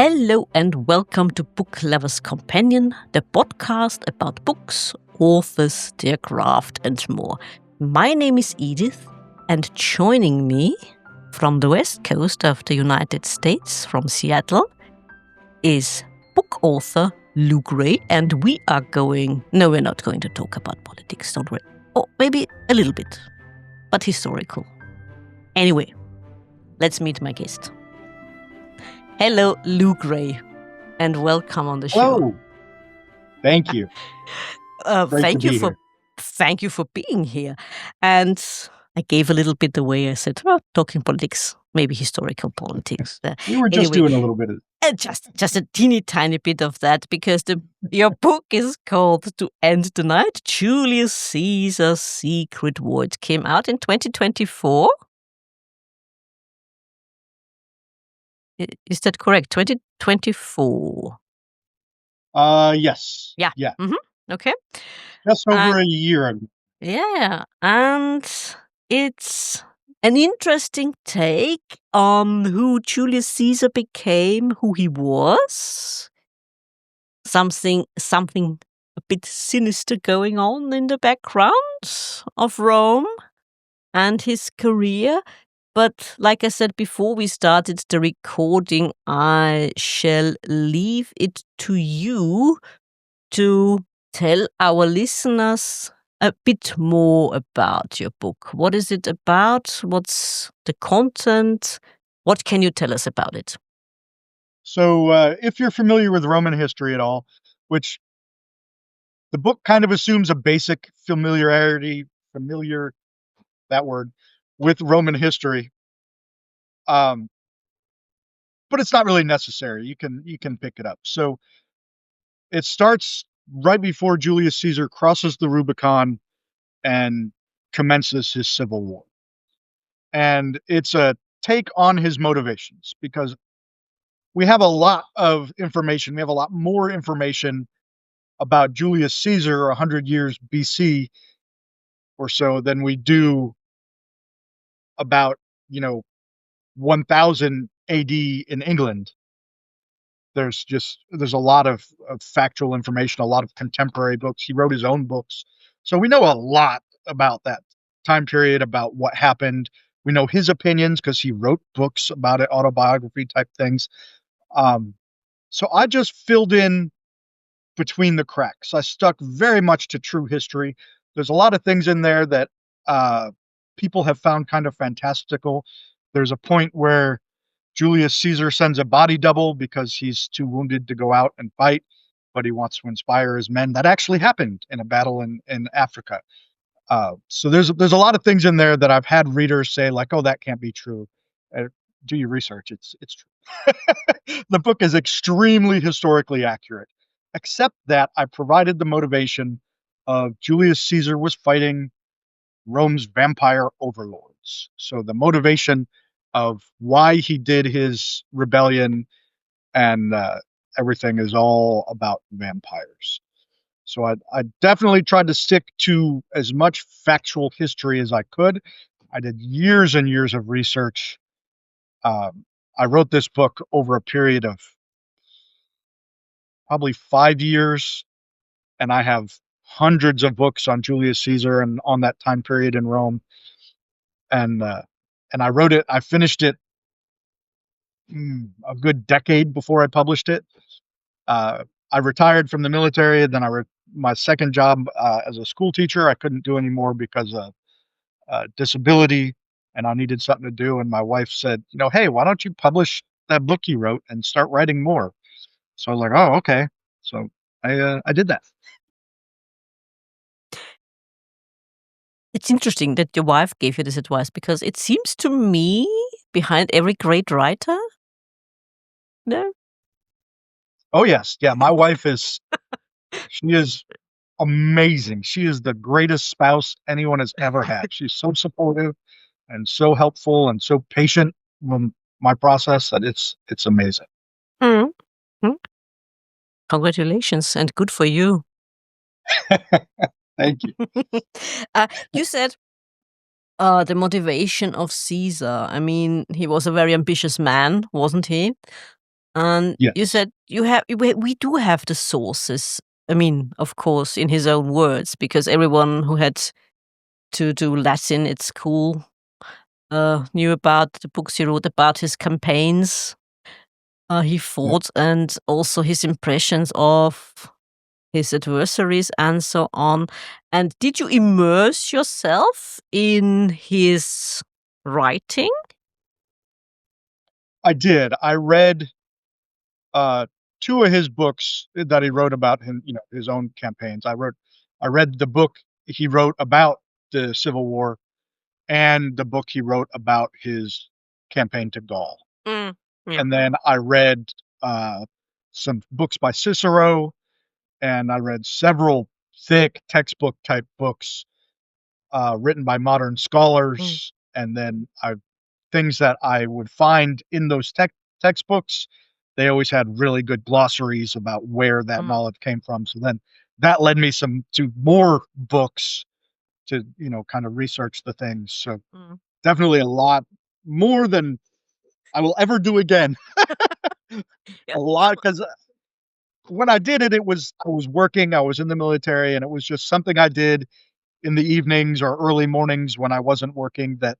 Hello and welcome to Book Lovers Companion, the podcast about books, authors, their craft and more. My name is Edith, and joining me from the west coast of the United States, from Seattle, is book author Lleuw Grey, and we're not going to talk about politics, don't worry. Or maybe a little bit, but historical. Anyway, let's meet my guest. Hello, Lleuw Grey, and welcome on the show. Hello. Thank you. Thank you for being here. And I gave a little bit away. I said, well, talking politics, maybe historical politics. We were just doing a little bit of just a teeny tiny bit of that, because your book is called To End the Night, Julius Caesar's Secret War. It came out in 2024. Is that correct? 2024. Yes. Yeah. Mm-hmm. Okay. Just over a year ago. Yeah. And it's an interesting take on who Julius Caesar became, who he was. Something a bit sinister going on in the background of Rome and his career. But like I said before we started the recording, I shall leave it to you to tell our listeners a bit more about your book. What is it about? What's the content? What can you tell us about it? So if you're familiar with Roman history at all, which the book kind of assumes a basic with Roman history. But it's not really necessary. You can pick it up. So it starts right before Julius Caesar crosses the Rubicon and commences his civil war. And it's a take on his motivations, because we have a lot of information. We have a lot more information about Julius Caesar 100 years BC or so than we do about, 1000 AD in England. There's a lot of factual information, a lot of contemporary books. He wrote his own books. So we know a lot about that time period, about what happened. We know his opinions because he wrote books about it, autobiography type things. So I just filled in between the cracks. I stuck very much to true history. There's a lot of things in there that people have found kind of fantastical. There's a point where Julius Caesar sends a body double because he's too wounded to go out and fight, but he wants to inspire his men. That actually happened in a battle in Africa. So there's a lot of things in there that I've had readers say, like, "Oh, that can't be true." Do your research. It's true. The book is extremely historically accurate, except that I provided the motivation of Julius Caesar was fighting Rome's vampire overlords. So the motivation of why he did his rebellion and everything is all about vampires. So I definitely tried to stick to as much factual history as I could. I did years and years of research. I wrote this book over a period of probably 5 years, and I have hundreds of books on Julius Caesar and on that time period in Rome. And I wrote it. I finished it a good decade before I published it. I retired from the military, and then my second job as a school teacher, I couldn't do anymore because of disability, and I needed something to do. And my wife said, "Hey, why don't you publish that book you wrote and start writing more?" So I was like, "Oh, okay." So I did that. It's interesting that your wife gave you this advice, because it seems to me behind every great writer. No? Oh, yes. Yeah, my wife she is amazing. She is the greatest spouse anyone has ever had. She's so supportive and so helpful and so patient with my process that it's amazing. Mm-hmm. Congratulations, and good for you. Thank you. You said the motivation of Caesar. I mean, he was a very ambitious man, wasn't he? And you Yes, said we do have the sources. I mean, of course, in his own words, because everyone who had to do Latin at school knew about the books he wrote about his campaigns he yeah, fought, and also his impressions of his adversaries and so on. And did you immerse yourself in his writing? I did. I read, uh, 2 of his books that he wrote about him, his own campaigns. I read the book he wrote about the Civil War and the book he wrote about his campaign to Gaul. Mm, yeah. And then I read, uh, some books by Cicero, and I read several thick textbook type books, written by modern Mm, scholars, and then I things that I would find in those textbooks, they always had really good glossaries about where that mm, knowledge came from, so then that led me some to more books to, kind of research the things, so mm. definitely a lot more than I will ever do again. Yeah, A lot, because when I did it, I was working, I was in the military, and it was just something I did in the evenings or early mornings when I wasn't working that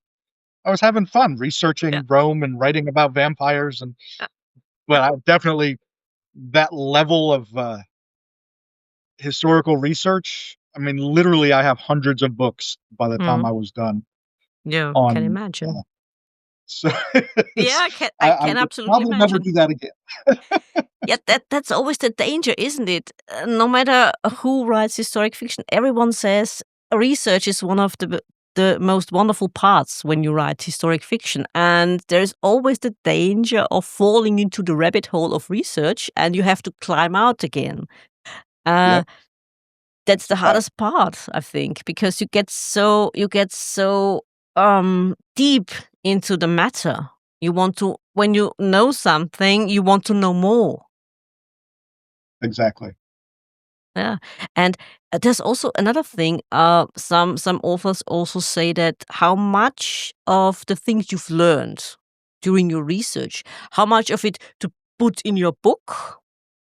I was having fun yeah, researching Rome and writing about vampires, and yeah. but I definitely that level of, historical research, I mean, literally, I have hundreds of books by the time Mm, I was done yeah, can on, imagine. so Yeah, it's I I can would absolutely probably never imagine. do that again. Yeah, that's always the danger, isn't it? No matter who writes historic fiction, everyone says research is one of the most wonderful parts when you write historic fiction, and there's always the danger of falling into the rabbit hole of research, and you have to climb out again. Uh, Yep, that's the I hardest part, I think, because you get so deep into the matter. You want to when you know something, you want to know more. exactly. Yeah, and there's also another thing. Some authors also say that how much of the things you've learned during your research, how much of it to put in your book,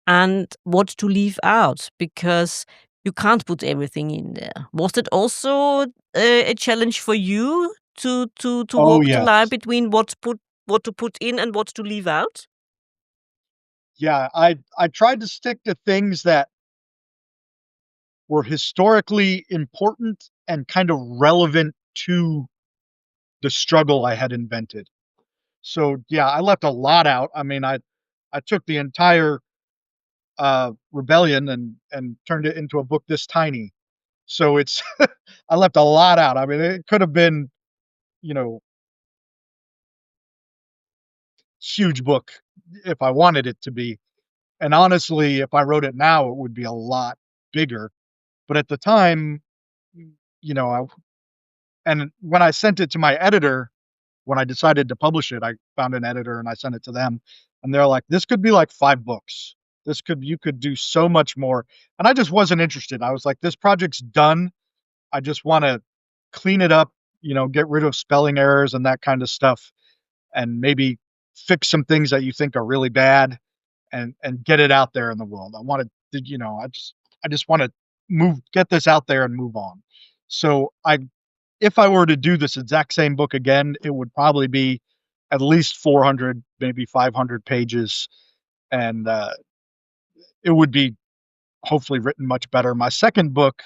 and what to leave out, because you can't put everything in there. Was it also a challenge for you to Oh, walk the line yes. between what to put in and what to leave out? Yeah, I tried to stick to things that were historically important and kind of relevant to the struggle I had invented. So, yeah, I left a lot out. I mean, I took the entire, rebellion and turned it into a book this tiny. So it's I left a lot out. I mean, it could have been, you know, huge book if I wanted it to be. And honestly, if I wrote it now, it would be a lot bigger. But at the time, you know, I and when I sent it to my editor, when I decided to publish it, I found an editor and I sent it to them, and they're like, "This could be like 5 books. You could do so much more." And I just wasn't interested. I was like, "This project's done. I just wanna clean it up, get rid of spelling errors and that kind of stuff, and maybe fix some things that you think are really bad and get it out there in the world. I wanted to, I just wanna get this out there and move on." So, if I were to do this exact same book again, it would probably be at least 400, maybe 500 pages, and, it would be hopefully written much better. My second book,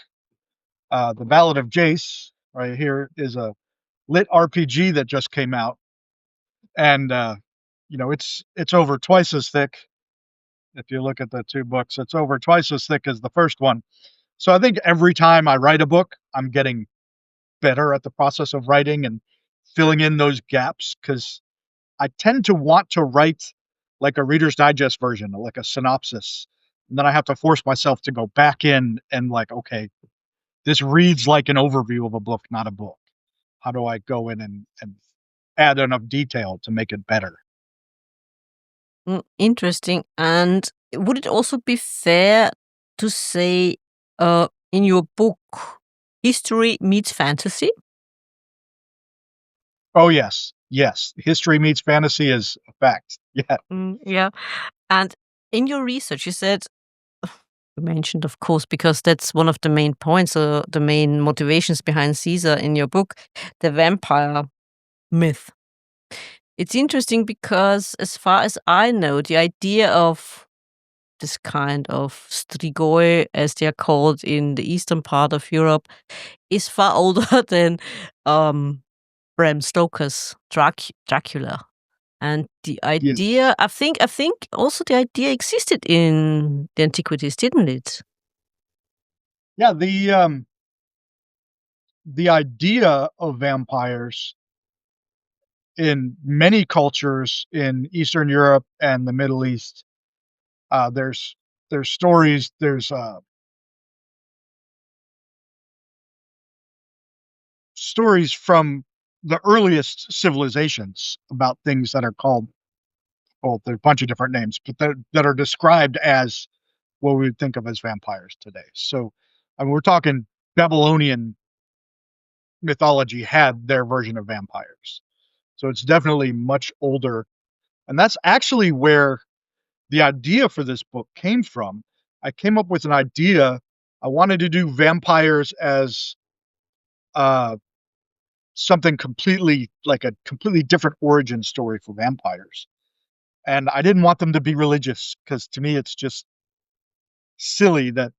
The Ballad of Jace, right here, is a lit RPG that just came out, and, it's over twice as thick. If you look at the 2 books, it's over twice as thick as the first one. So I think every time I write a book, I'm getting better at the process of writing and filling in those gaps because I tend to want to write like a Reader's Digest version, like a synopsis. And then I have to force myself to go back in and like, okay, this reads like an overview of a book, not a book. How do I go in and add enough detail to make it better? Interesting. And would it also be fair to say, in your book, history meets fantasy? Oh, yes. Yes. History meets fantasy is a fact. Yeah, Yeah. And in your research, you said you mentioned, of course, because that's one of the main points or the main motivations behind Caesar in your book, the vampire myth. It's interesting because, as far as I know, the idea of this kind of strigoi, as they are called in the eastern part of Europe, is far older than um, Bram Stoker's Dracula. And the yes. idea, I think also the idea existed in the antiquities, didn't it? Yeah, the idea of vampires in many cultures in Eastern Europe and the Middle East, there's stories, stories from the earliest civilizations about things that are called, well, there's a bunch of different names, but that are described as what we would think of as vampires today. So, I mean, we're talking Babylonian mythology had their version of vampires. So it's definitely much older. And that's actually where the idea for this book came from. I came up with an idea. I wanted to do vampires as uh, something completely, like a completely different origin story for vampires. And I didn't want them to be religious because to me, it's just silly that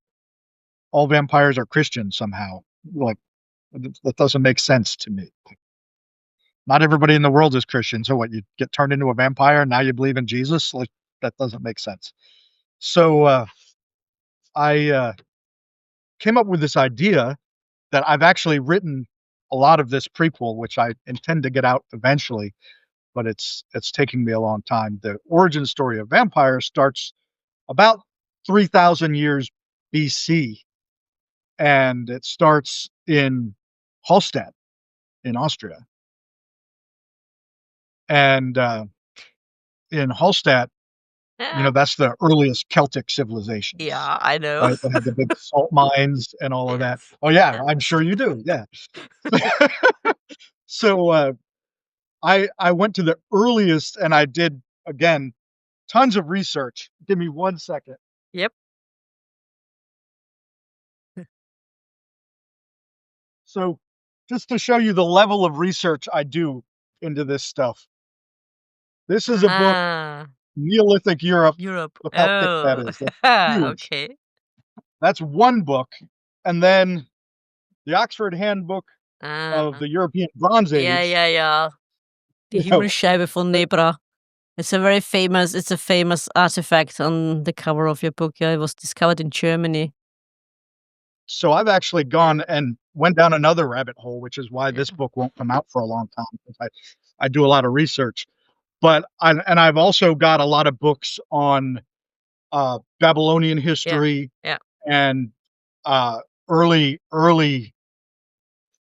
all vampires are Christian somehow. Like, that doesn't make sense to me. Not everybody in the world is Christian. So what, you get turned into a vampire and now you believe in Jesus? Like, that doesn't make sense. So I came up with this idea that I've actually written a lot of this prequel, which I intend to get out eventually, but it's taking me a long time. The origin story of vampires starts about 3,000 years BC, and it starts in Hallstatt in Austria. And in Hallstatt, Yeah. that's the earliest Celtic civilizations, Yeah, I know. right? They had the big salt mines and all of that. Yes. Oh yeah, I'm Yes. sure you do. Yeah. So I went to the earliest and I did, again, tons of research. Give me 1 second. Yep. So just to show you the level of research I do into this stuff. This is a book, Ah, Neolithic Europe. Europe. Look how thick that Oh, is. That's huge. okay. That's one book. And then the Oxford Handbook of Ah, the European Bronze yeah, Age, yeah, yeah. Die you know, Himmelsscheibe von Nebra. It's a famous artifact on the cover of your book. Yeah, it was discovered in Germany. so I've actually Yeah, gone and went down another rabbit hole, which is why this yeah. book won't come out for a long time, 'cause I do a lot of research. But I've also got a lot of books on, Babylonian Yeah, history yeah. and, early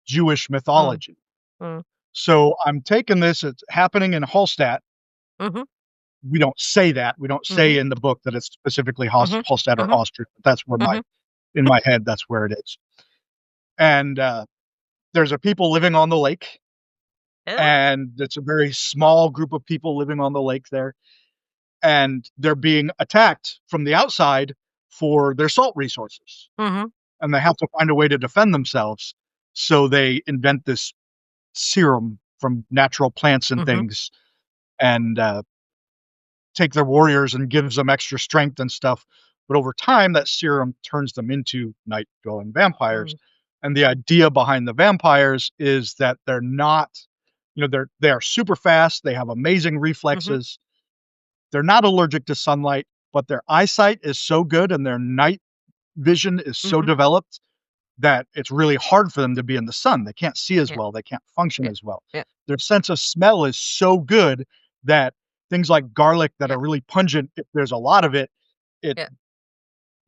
Jewish Mm, mythology. mm, So I'm taking this, it's happening in Hallstatt. mhm, We don't say that. We don't say mhm, in the book that it's specifically mhm, Hallstatt or mhm, Austria, but that's where mhm. in my head, that's where it is. And, there's a people living on the lake, Yeah. and it's a very small group of people living on the lake there, and they're being attacked from the outside for their salt resources, Mhm, and they have to find a way to defend themselves. So they invent this serum from natural plants and mhm, things, and take their warriors and gives them extra strength and stuff. But over time, that serum turns them into night dwelling vampires. mm, And the idea behind the vampires is that they're not, they are super fast. They have amazing mhm, reflexes. They're not allergic to sunlight, but their eyesight is so good and their night vision is so mhm. developed that it's really hard for them to be in the sun. They can't see as Yeah, well. They can't function yeah, as well. yeah, Their sense of smell is so good that things like garlic that yeah, are really pungent, if there's a lot of it, it yeah,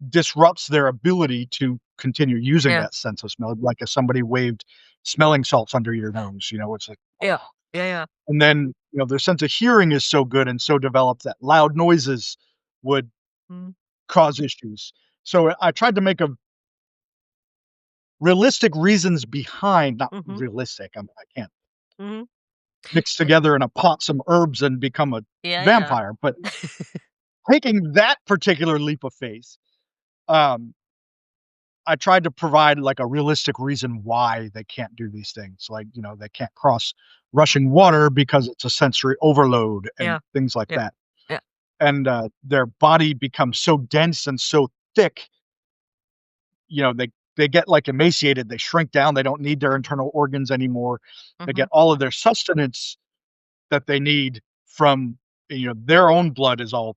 disrupts their ability to continue using yeah, that sense of smell. Like if somebody waved smelling salts under your nose, it's like, yeah, yeah, yeah. and then, their sense of hearing is so good and so developed that loud noises would Mm, cause issues. So I tried to make a realistic reasons behind, not mhm, realistic, I can't. mhm. mix together in a pot some herbs and become a Yeah, yeah. vampire. But taking that particular leap of faith, um, I tried to provide, like, a realistic reason why they can't do these things. Like, they can't cross rushing water because it's a sensory overload and Yeah. things like Yeah. that. Yeah. And, their body becomes so dense and so thick, they get, like, emaciated, they shrink down, they don't need their internal organs anymore. They Mhm. get all of their sustenance that they need from, their own blood is all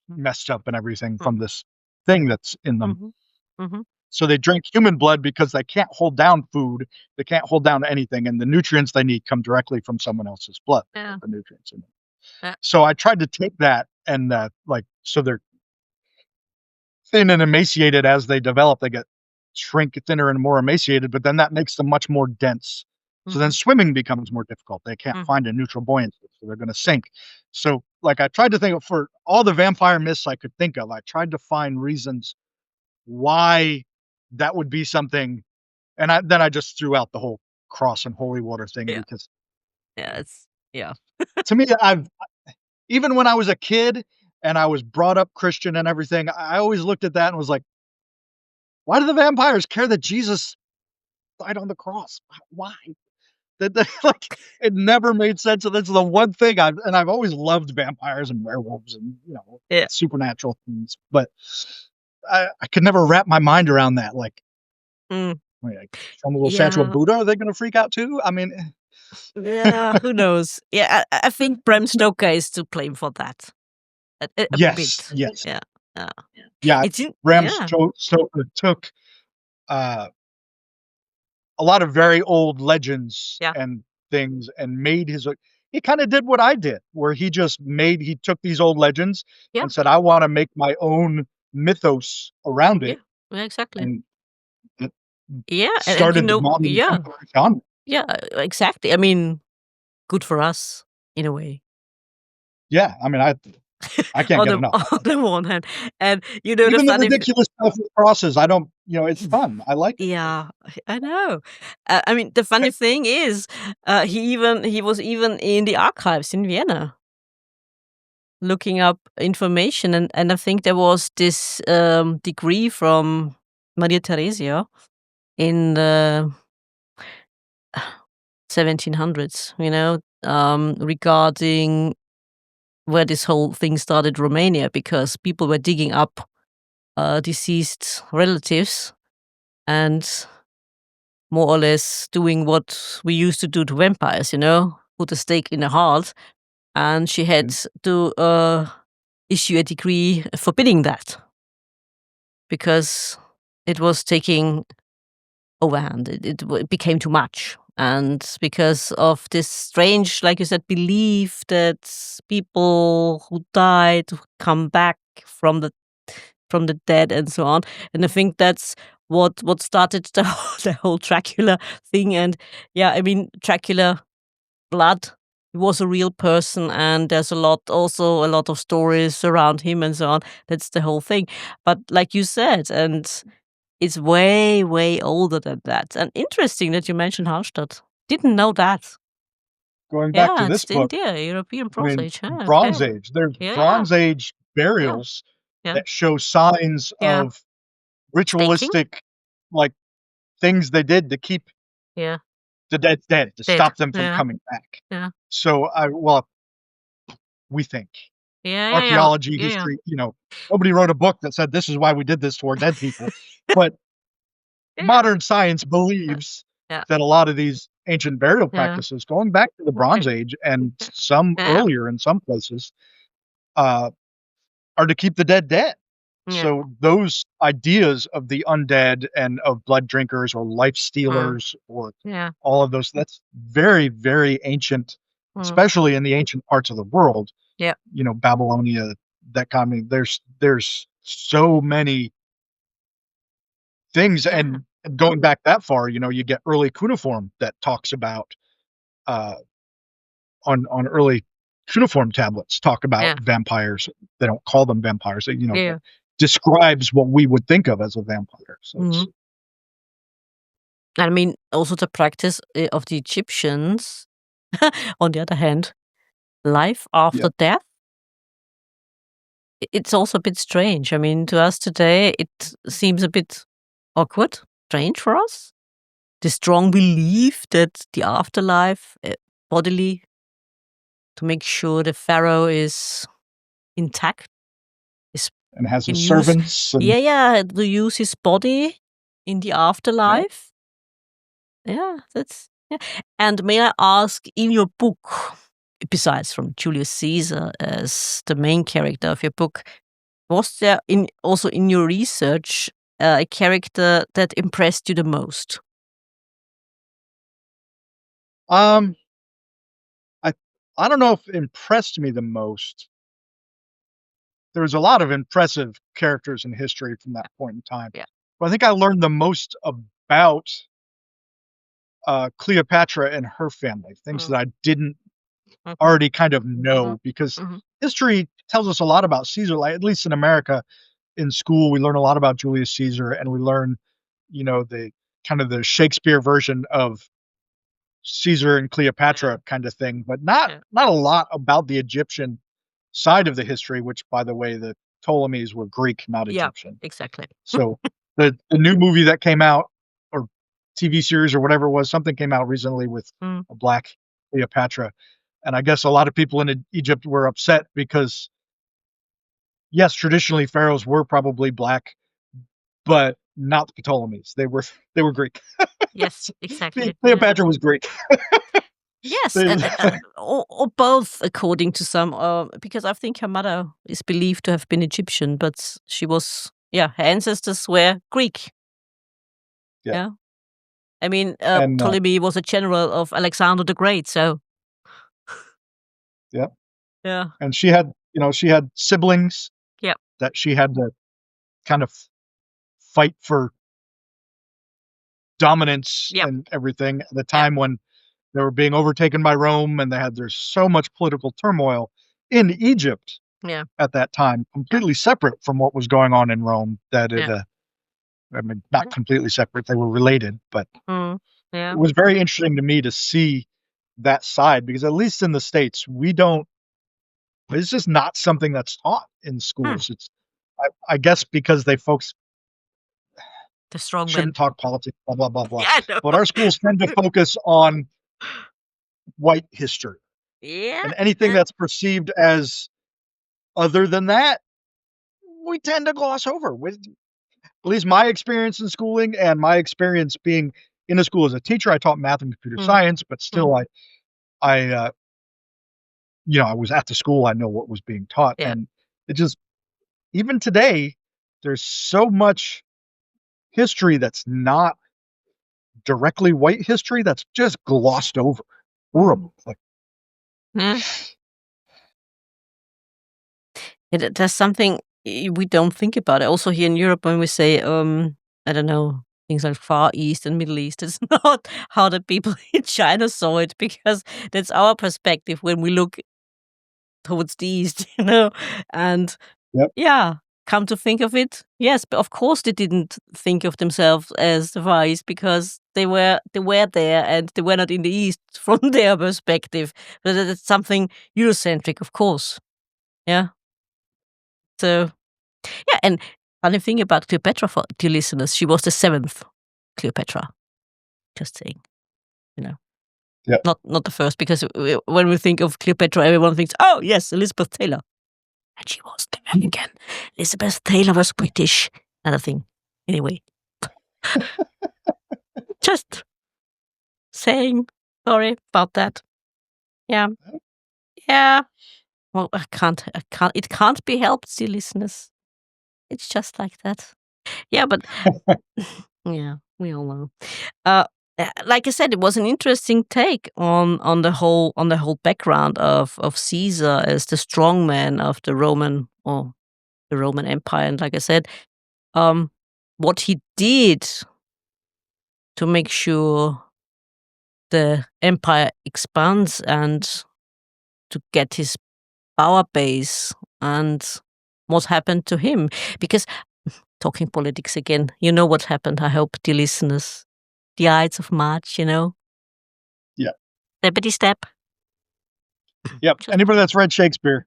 messed up and everything Mm. from this thing that's in them. Mhm. Mhm. So they drink human blood because they can't hold down food, they can't hold down anything, and the nutrients they need come directly from someone else's blood, Yeah. the nutrients in it. Yeah. So I tried to take that and, so they're thin and emaciated as they develop, they get shrink thinner and more emaciated, but then that makes them much more dense. So then Mhm. swimming becomes more difficult. They can't Mhm. find a neutral buoyancy, so they're gonna sink. So, like, I tried to think of for all the vampire myths I could think of, I tried to find reasons why that would be something, and I just threw out the whole cross and holy water thing Yeah. because Yeah, it's yeah. to me, I've even when I was a kid and I was brought up Christian and everything, I always looked at that and was like, "Why do the vampires care that Jesus died on the cross? Why?" That like, it never made sense, and that's the one thing I've always loved vampires and werewolves and, Yeah. supernatural things, but I could never wrap my mind around that, Mm. like, show 'em a little statue of Yeah. Buddha, are they gonna freak out too? I mean, Yeah, who knows? Yeah, I think Bram Stoker is to blame for that. A yes, bit. yes. Yeah. Yeah. Yeah, It's in Bram yeah. Stoker took, uh, a lot of very old legends Yeah. and things and made his he kinda did what I did, where he took these old legends Yeah. and said, "I wanna make my own mythos around Yeah. it," Yeah, exactly. and it Yeah, and started the modern yeah. vampire genre. Yeah, exactly. I mean, good for us in a way. Yeah, I mean, I can't On get the enough. on the one hand, and the Even the funny ridiculous stuff with crosses, I don't it's fun, I like it. yeah, I know. I mean, the funny thing is, he was even in the archives in Vienna looking up information, and I think there was this, degree from Maria Theresia in the 1700s, regarding where this whole thing started, Romania, because people were digging up, deceased relatives and more or less doing what we used to do to vampires, put a stake in the heart. And she had And to issue a decree forbidding that because it was taking overhand. It became too much. And because of this strange, like you said, belief that people who died come back from the dead and so on. And I think that's what started the whole Dracula thing. And yeah, I mean, Dracula blood, he was a real person, and there's a lot of stories around him and so on. That's the whole thing. But like you said, and it's way, way older than that. And interesting that you mentioned Hallstatt. Didn't know that. going back to Yeah, this it's book, India, European I Bronze mean, Age. Yeah, Bronze okay. Age, there's Yeah, yeah, Bronze Age yeah, burials yeah, that show signs yeah. of Staking? ritualistic, like, things they did to keep Yeah, the dead, to dead. stop them from Yeah, coming back. yeah. So, we think. Yeah, yeah, yeah, Archaeology, yeah, yeah. history, nobody wrote a book that said, "This is why we did this to our dead people." But Yeah, modern science yeah, believes yeah, that a lot of these ancient burial yeah, practices going back to the yeah, Bronze Age and yeah, some yeah, earlier in some places, uh, are to keep the dead dead. yeah, So those ideas of the undead and of blood drinkers or life mm, stealers or yeah, all of those, that's very, very ancient, mm, especially in the ancient parts of the world, yeah, Babylonia, that kind of there's so many things, yeah, and going back that far, you get early cuneiform that talks about, uh, on early cuneiform tablets, talk about yeah, vampires. They don't call them vampires, but yeah. describes what we would think of as a vampire. So it's Mhm. I mean, also the practice, of the Egyptians. On the other hand, life after death, it's also a bit strange. I mean, to us today, it seems a bit awkward, strange for us. The strong belief that the afterlife, bodily, to make sure the pharaoh is intact, is and has can his use servants. And to use his body in the afterlife. Yeah, that's yeah. And may I ask, in your book, besides from Julius Caesar as the main character of your book, was there also in your research a character that impressed you the most? I I don't know if impressed me the most. There was a lot of impressive characters in history from that point in time. Yeah. But I think I learned the most about Cleopatra and her family, things that I didn't Mhm. already kind of know, because Mhm. history tells us a lot about Caesar. Like, at least in America, in school, we learn a lot about Julius Caesar, and we learn, the kind of the Shakespeare version of Caesar and Cleopatra kind of thing, but not a lot about the Egyptian side of the history, which, by the way, the Ptolemies were Greek, not Yeah, Egyptian. exactly. So the new movie that came out, or TV series or whatever it was, something came out recently with Mm. a black Cleopatra, and I guess a lot of people in Egypt were upset because, yes, traditionally pharaohs were probably black, but not the Ptolemies. They were Greek. Yes, exactly. Yeah. Cleopatra was Greek. Yes, They and or both, according to some, because I think her mother is believed to have been Egyptian, but she was, her ancestors were Greek. Yeah, Yeah, I mean, and, Ptolemy was a general of Alexander the Great, so yeah, yeah, and she had siblings yeah, that she had to kind of fight for dominance yeah, and everything at the yeah, time when they were being overtaken by Rome, and there's so much political turmoil in Egypt yeah, at that time, completely separate from what was going on in Rome, that yeah, I mean, not completely separate, they were related, but mm, it yeah, was very interesting to me to see that side, because at least in the States, we don't it's just not something that's taught in hmm, schools. I guess because they folks the strong man. shouldn't talk politics, blah, blah, blah, blah, Yeah, I know. but our schools tend to focus on white history, Yeah, and anything yeah, that's perceived as other than that, we tend to gloss over. With at least my experience in schooling and my experience being in a school as a teacher, I taught math and computer mm, science, but mm, still, I was at the school, I know what was being taught, yeah, and it just even today, there's so much history that's not directly white history that's just glossed over. mm, Horrible. Like, yeah. There's something we don't think about it. Also here in Europe, when we say, I don't know, things like Far East and Middle East, it's not how the people in China saw it, because that's our perspective when we look towards the East, And yep, yeah, come to think of it, yes, but of course they didn't think of themselves as the Far East, because they were there and they were not in the East from their perspective. But that's something Eurocentric, of course. Yeah. So yeah, and funny thing about Cleopatra, for dear listeners, she was the seventh Cleopatra. Just saying, you know, yep. not the first, because when we think of Cleopatra, everyone thinks, oh yes, Elizabeth Taylor, and she was American. Elizabeth Taylor was British. Another thing. Anyway, just saying. Sorry about that. Yeah, yeah. Well, I can't. It can't be helped, dear listeners. It's just like that. Yeah, but yeah, we all know. Uh, like I said, it was an interesting take on the whole background of Caesar as the strongman of the Roman Empire, and like I said, um, what he did to make sure the empire expands and to get his power base, and what happened to him. Because talking politics again, you know what happened. I hope, dear listeners, the Ides of March, Yeah. steppity step. Yep. Just Anybody that's read Shakespeare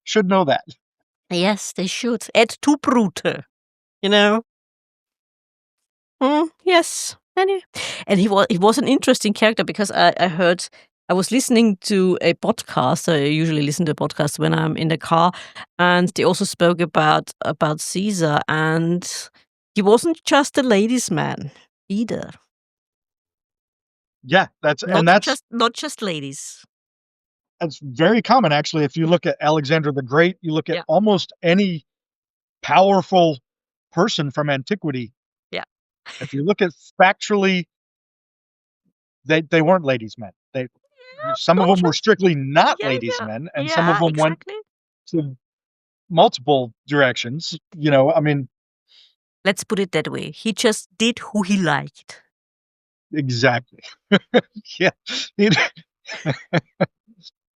should know that. yes, they should. Et tu, Brute, you know? Yes. And he was an interesting character because I was listening to a podcast. I usually listen to a podcast when I'm in the car, and they also spoke about Caesar, and he wasn't just a ladies' man either. Yeah, Not just ladies. that's very common actually. If you look at Alexander the Great, you look at Yeah, almost any powerful person from antiquity. yeah. If you look at factually, they weren't ladies' men. They Some of Not them were just strictly not yeah, ladies' yeah, men, and some of yeah. them went Exactly. to multiple directions. I mean, Let's put it that way. He just did who he liked. exactly. Yeah, he,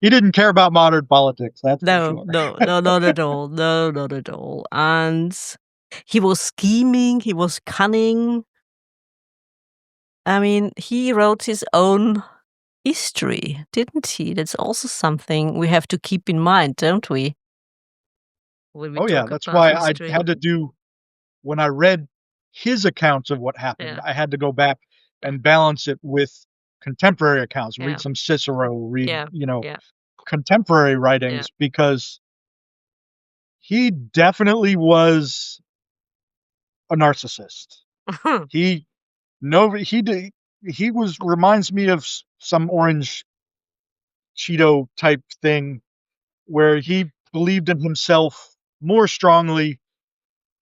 he didn't care about modern politics. That's for No, sure. no, no, not at all. No, not at all. And he was scheming, he was cunning. I mean, he wrote his own history, didn't he? That's also something we have to keep in mind, don't we? When we Oh yeah, talk that's about why I history. had to do when I read his accounts of what happened. Yeah, I had to go back and balance it with contemporary accounts. yeah, Read some Cicero. Read yeah, yeah, contemporary yeah. writings because he definitely was a narcissist. He no he did he was reminds me of some orange Cheeto type thing where he believed in himself more strongly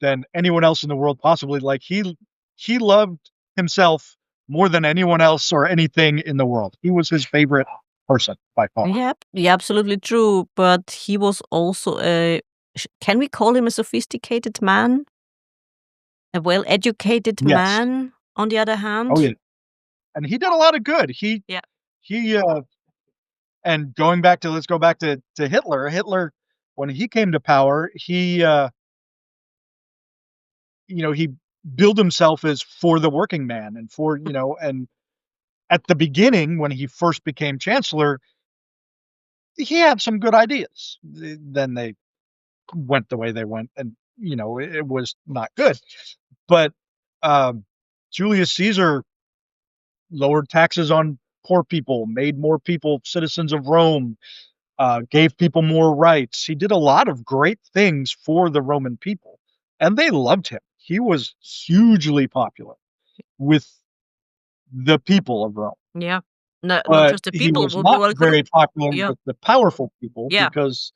than anyone else in the world possibly. Like he loved himself more than anyone else or anything in the world. He was his favorite person by far. Yep, yeah, absolutely true. But he was also can we call him a sophisticated man? A well-educated Yes. man, on the other Oh hand? yeah. And he did a lot of good. Yeah. He and going back to let's go back to Hitler. Hitler, when he came to power, he billed himself as for the working man and and at the beginning when he first became chancellor, he had some good ideas. Then they went the way they went, and it was not good. But um, Julius Caesar lowered taxes on poor people, made more people citizens of Rome, gave people more rights. He did a lot of great things for the Roman people, and they loved him. He was hugely popular with the people of Rome, Yeah. No, not but just the he people. was not Could very popular yeah, with the powerful people yeah, because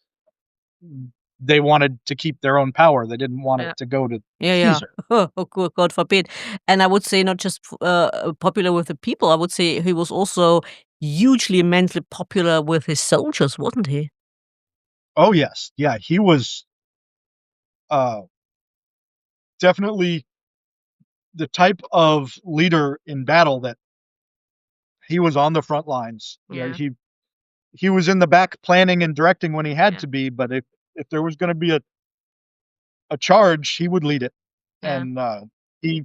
they wanted to keep their own power. They didn't want it yeah, to go to yeah, yeah. Caesar. Oh, God forbid. And I would say not just popular with the people. I would say he was also hugely, immensely popular with his soldiers, wasn't he? Oh yes, yeah, he was uh, definitely the type of leader in battle that he was on the front lines. Yeah, He was in the back planning and directing when he had yeah, to be, but if there was going to be a charge, he would lead it. yeah. And he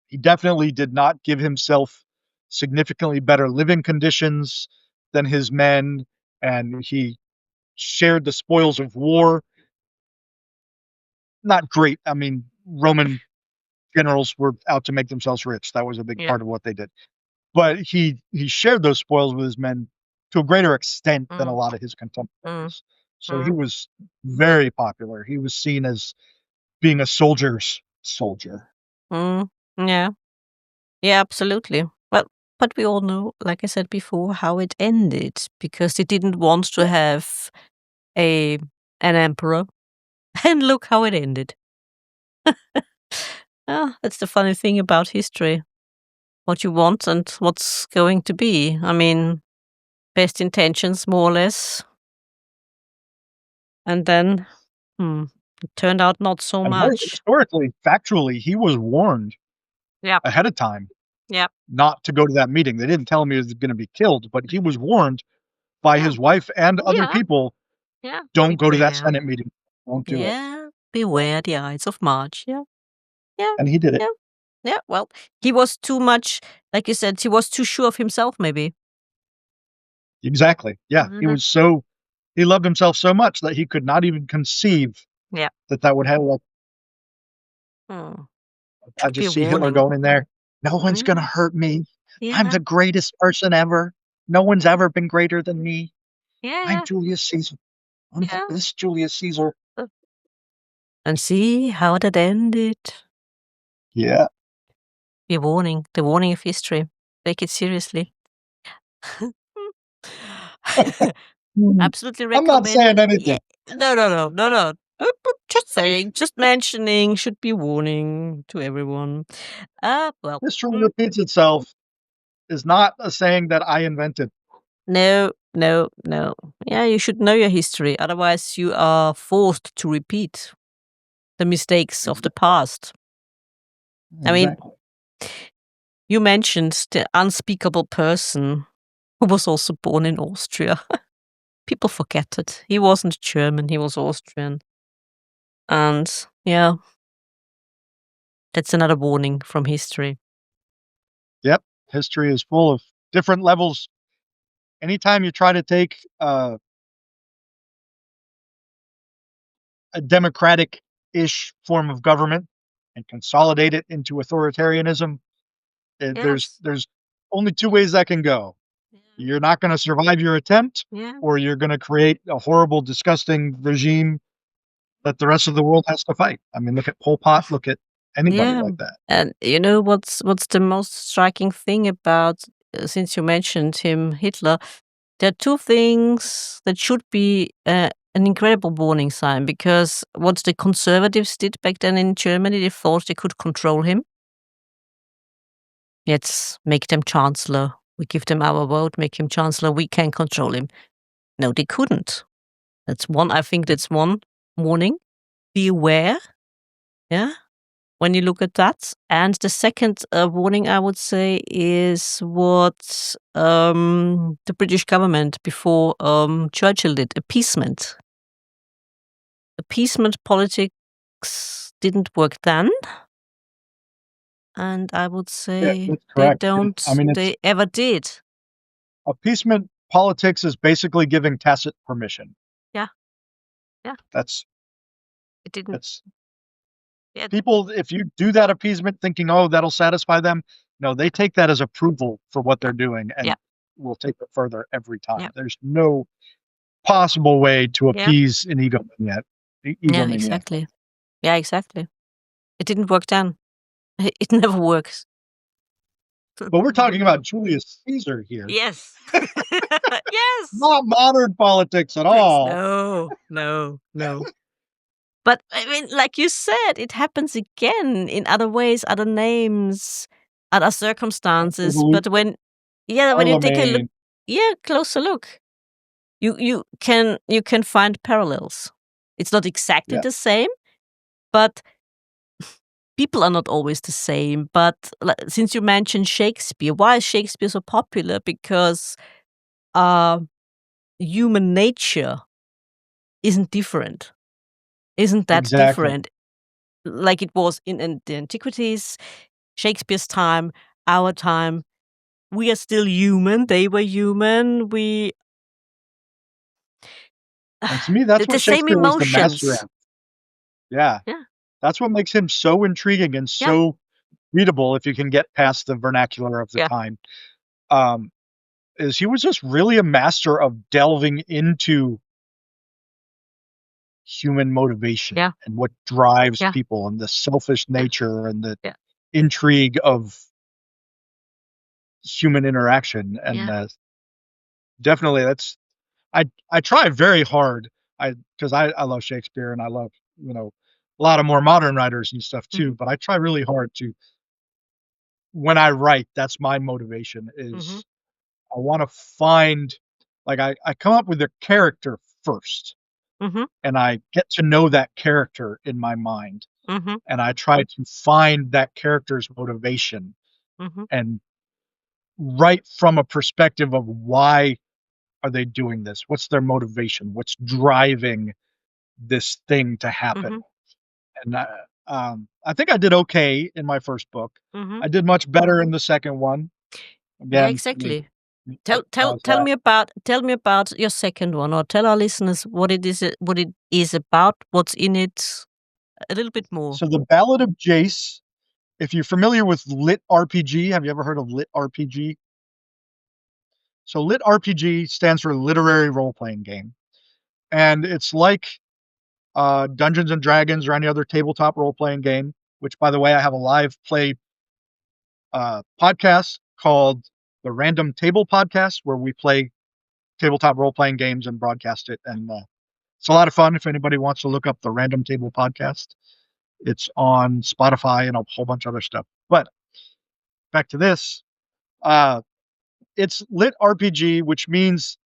he definitely did not give himself significantly better living conditions than his men, and he shared the spoils of war. Not great. I mean, Roman generals were out to make themselves rich. That was a big Yeah. part of what they did. But he shared those spoils with his men to a greater extent than a Mm, lot of his mm, contemporaries. So he mm, was very popular. He was seen as being a soldier's soldier. mm. Yeah. Yeah, absolutely. Well, but we all know, like I said before, how it ended because they didn't want to Yeah. have a an emperor, and look how it ended. Ah, that's the funny thing about history. What you want and what's going to be. I mean, best intentions, more or less, and then, it turned out not so And very much. historically, factually, he was warned Yeah, ahead of time yeah, not to go to that meeting. They didn't tell him he was going to be killed, but he was warned by yeah, his wife and other yeah, people, yeah. "Don't go to that Beware. Senate meeting. Don't do it." Yeah, beware the Ides of March. Yeah, yeah, And he did it. yeah, yeah. Well, he was too much, like you said, he was too sure of himself, maybe. Exactly. Yeah, Mhm. he loved himself so much that he could not even conceive Yeah. that that would happen. Like, Oh, I should be a just see Hitler warning. going in there, "No one's gonna Yeah. hurt me. I'm Yeah. the greatest person ever. No one's Yeah. ever been greater than me. I'm Yeah. Julius Caesar. I'm the Yeah. best Julius Caesar." Uh, And see how that ended. Yeah. Be a warning. The warning of history. Take it seriously. Mhm. Absolutely I'm not recommend. saying Yeah. anything. No, no, no, no, no. But just saying, just mentioning should be warning to everyone. Well, History mm, repeats itself is not a saying that I invented. no, no, no. Yeah, you should know your history. Otherwise, you are forced to repeat the mistakes of the past. I mean, Exactly. you mentioned the unspeakable person who was also born in Austria. People forget it. He wasn't German, he was Austrian. And yeah, that's another warning from history. Yep. History is full of different levels. Anytime you try to take a democratic-ish form of government and consolidate it into authoritarianism, Yes. there's only 2 ways that can go. Yeah. You're not gonna survive your attempt, Yeah. or you're gonna create a horrible, disgusting regime that the rest of the world has to fight. I mean, look at Pol Pot, look at anybody Yeah. like that. And you know what's the most striking thing about since you mentioned him, Hitler, there are two things that should be an incredible warning sign because what the conservatives did back then in Germany, they thought they could control him. Let's make them chancellor. We give them our vote, make him chancellor. We can control him. No, they couldn't. That's one. I think that's one warning. Be aware. Yeah. When you look at that. And the second warning, I would say, is what the British government before Churchill did appeasement. Appeasement politics didn't work then. And I would Yeah, say that's correct. I mean, it's they ever did. appeasement politics is basically giving tacit permission. Yeah. Yeah. That's It didn't. that's Yeah. people, if you do that appeasement thinking, "Oh, that'll satisfy them," no, they take that as approval for what they're doing Yeah. and will take it further every Yeah. time. There's no possible way to Yeah. appease an Yeah. egomaniac. Exactly. Yeah. Exactly. It didn't work then. It never works. But we're talking about Julius Caesar here, Yes. Yes. not modern politics at Please, all. no, no, no. But I mean, like you said, it happens again in other ways, other names, other circumstances. Evolu But when you take a look, Charlemagne. yeah, closer look, you can find parallels. It's not exactly Yeah, the same, but people are not always the same. But since you mentioned Shakespeare, why is Shakespeare so popular? Because uh, human nature isn't different. Isn't that exactly. different? Like it was in the antiquities, Shakespeare's time, our time. We are still human. They were human. We And to me, that's the what same Shakespeare was the master emotions. at. Yeah. Yeah, That's what makes him so intriguing and yeah, so readable if you can get past the vernacular of the yeah. time. Um, is he was just really a master of delving into human motivation Yeah, and what drives yeah, people and the selfish yeah, nature and the yeah, intrigue of human interaction. And yeah. definitely, I try very hard. I love Shakespeare and I love a lot of more modern writers and stuff too. Mhm, But I try really hard to when I write. That's my motivation. mhm, Is I want to find like I come up with a character first mhm, and I get to know that character in my mind mhm, and I try to find that character's motivation mhm, and write from a perspective of why are they doing this? What's their motivation? What's driving this thing to mhm, happen? And I think I did okay in my first book. mhm. I did much better in the second one. Yeah, Again, exactly. Tell me about your second one, or tell our listeners what it is about, what's in it, a little bit more. So the Ballad of Jace, if you're familiar with Lit RPG, have you ever heard of Lit RPG? So Lit RPG stands for literary role playing game, and it's like Dungeons and Dragons or any other tabletop role playing game. Which, by the way, I have a live play podcast called the Random Table Podcast, where we play tabletop role playing games and broadcast it. And it's a lot of fun. If anybody wants to look up the Random Table Podcast, it's on Spotify and a whole bunch of other stuff. But back to this, uh, it's lit RPG, which means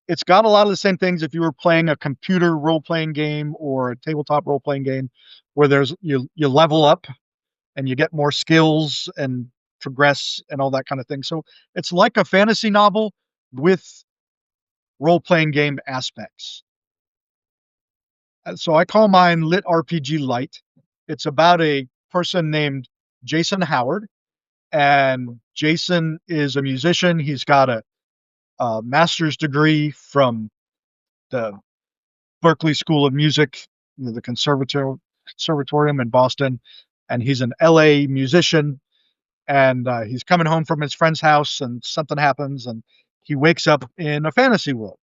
it's got a lot of the same things if you were playing a computer role playing game or a tabletop role playing game, where there's you level up and you get more skills and progress and all that kind of thing. So it's like a fantasy novel with role playing game aspects. So I call mine Lit RPG Light. It's about a person named Jason Howard, and Jason is a musician. He's got a master's degree from the Berklee School of Music, the conservatorium in Boston, and he's an LA musician. And he's coming home from his friend's house, and something happens, and he wakes up in a fantasy world,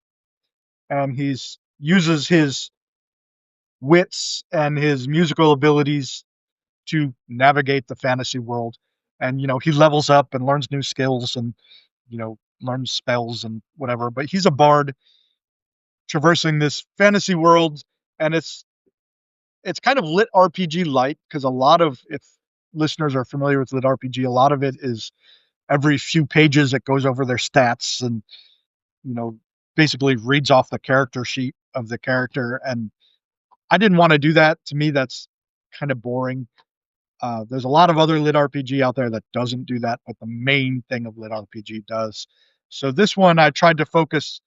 and he's uses his wits and his musical abilities to navigate the fantasy world. And he levels up and learns new skills and learns spells and whatever. But he's a bard traversing this fantasy world, and it's kind of lit RPG light, because a lot of, if listeners are familiar with lit RPG, a lot of it is every few pages it goes over their stats and you know basically reads off the character sheet of the character. And I didn't want to do that. To me, that's kind of boring. There's a lot of other lit RPG out there that doesn't do that, but the main thing of lit RPG does. So this one, I tried to focus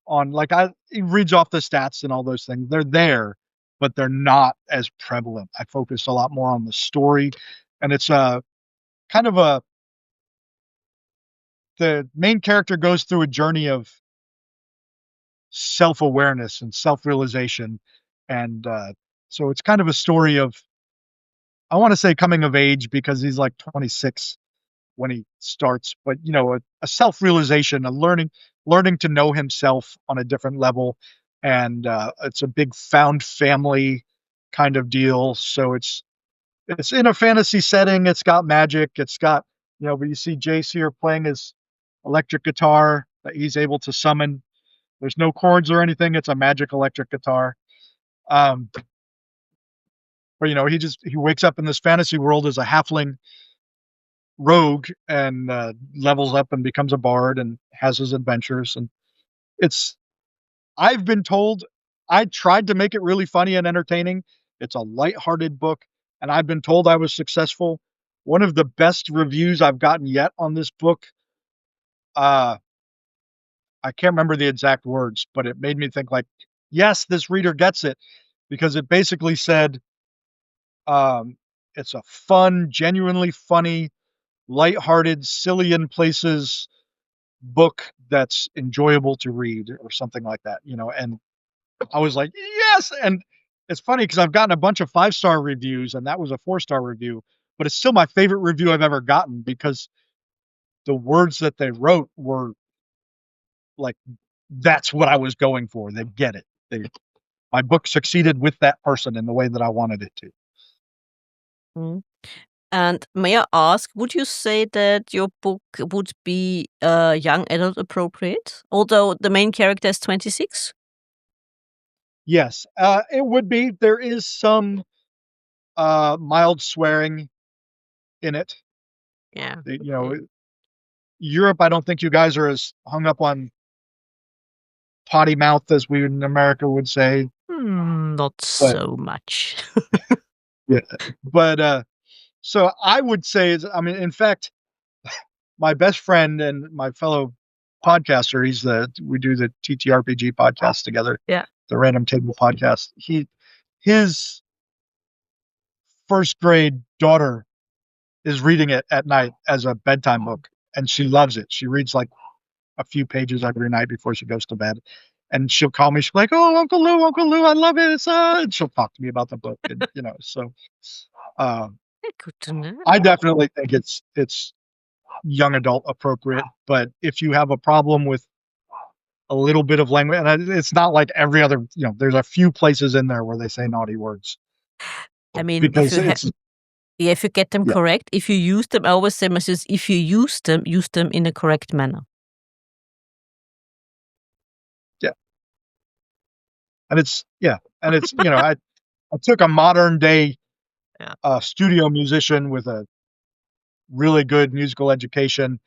on, like, it reads off the stats and all those things. They're there, but they're not as prevalent. I focused a lot more on the story, and it's a kind of a the main character goes through a journey of self-awareness and self-realization, and so it's kind of a story of, I want to say, coming of age, because he's like 26 when he starts, but a self-realization, a learning to know himself on a different level. And it's a big found family kind of deal. So it's in a fantasy setting. It's got magic. It's got, but you see Jace here playing his electric guitar that he's able to summon. There's no chords or anything. It's a magic electric guitar. Um, but he wakes up in this fantasy world as a halfling rogue, and levels up and becomes a bard and has his adventures. And it's I've been told, I tried to make it really funny and entertaining. It's a lighthearted book, and I've been told I was successful. One of the best reviews I've gotten yet on this book, uh, I can't remember the exact words, but it made me think, like, yes, this reader gets it, because it basically said, it's a fun, genuinely funny, lighthearted, silly in places book that's enjoyable to read, or something like that. And I was like, yes. And it's funny, because I've gotten a bunch of 5-star reviews, and that was a 4-star review, but it's still my favorite review I've ever gotten, because the words that they wrote were like, that's what I was going for. They get it. My book succeeded with that person in the way that I wanted it to. Mm. And may I ask, would you say that your book would be young adult appropriate, although the main character is 26? Yes, it would be. There is some mild swearing in it. Yeah. Europe, I don't think you guys are as hung up on potty mouth as we in America would say. Not But so much. yeah, but so I would say, in fact, my best friend and my fellow podcaster, we do the TTRPG podcast together, Yeah. the Random Table podcast. His first grade daughter is reading it at night as a bedtime book, and she loves it. She reads like a few pages every night before she goes to bed, and she'll call me. She'll be like, "Oh, Uncle Lou, I love it." And she'll talk to me about the book, and so uh, Good to know. I definitely think it's young adult appropriate. But if you have a problem with a little bit of language, and it's not like every other, there's a few places in there where they say naughty words I mean, because it's if you get them yeah, correct, if you use them, I always say, messages, if you use them in a correct manner. yeah, and it's I took a modern day Yeah. studio musician with a really good musical education,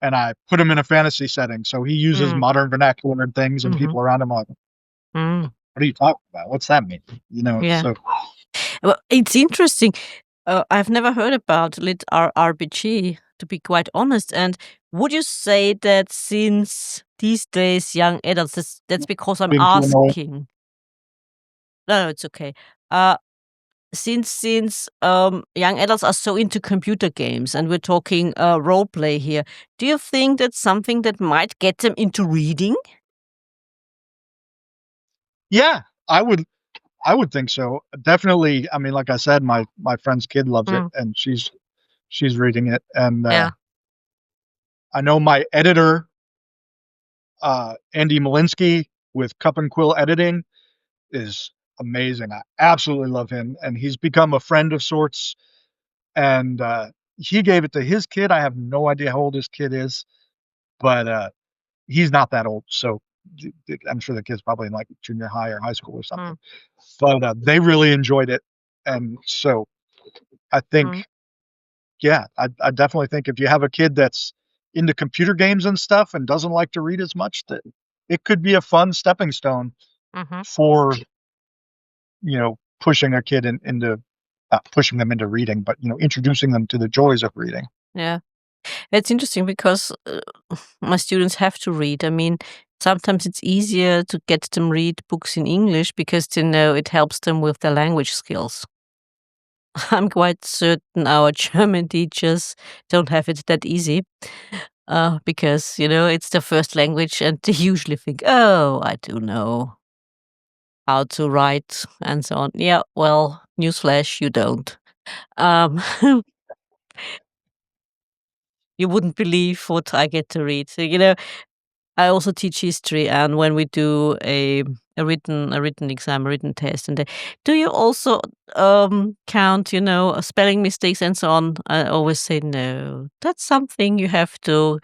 and I put him in a fantasy setting, so he uses Mm. modern vernacular and things, and Mhm. people around him are like, Mm. "What are you talking about? What's that mean?" Yeah. So Well, it's interesting. I've never heard about lit RPG, to be quite honest. And would you say that since these days, young adults, that's because I'm being too annoying. asking. No, it's okay. Uh, since young adults are so into computer games, and we're talking role play here, do you think that's something that might get them into reading? Yeah, I would think so. Definitely, I mean, like I said, my friend's kid loves it, Mm, and she's reading it, and, yeah. I know my editor, Andy Malinsky with Cup and Quill Editing is amazing. I absolutely love him, and he's become a friend of sorts, and, he gave it to his kid. I have no idea how old his kid is, but, he's not that old, so I'm sure the kid's probably in, like, junior high or high school or Mm, something, but, they really enjoyed it, and so I mm, think yeah, I definitely think if you have a kid that's into computer games and stuff and doesn't like to read as much, that it could be a fun stepping stone mhm, for, pushing a kid into not pushing them into reading, but, introducing them to the joys of reading. yeah. It's interesting because my students have to read. I mean, sometimes it's easier to get them read books in English because they know it helps them with their language skills. I'm quite certain our German teachers don't have it that easy because, it's their first language and they usually think, oh, I do know how to write and so on. Yeah, well, newsflash, you don't. Um, you wouldn't believe what I get to read. So, I also teach history, and when we do a written exam, a written test, and do you also count, spelling mistakes and so on? I always say no. That's something you have to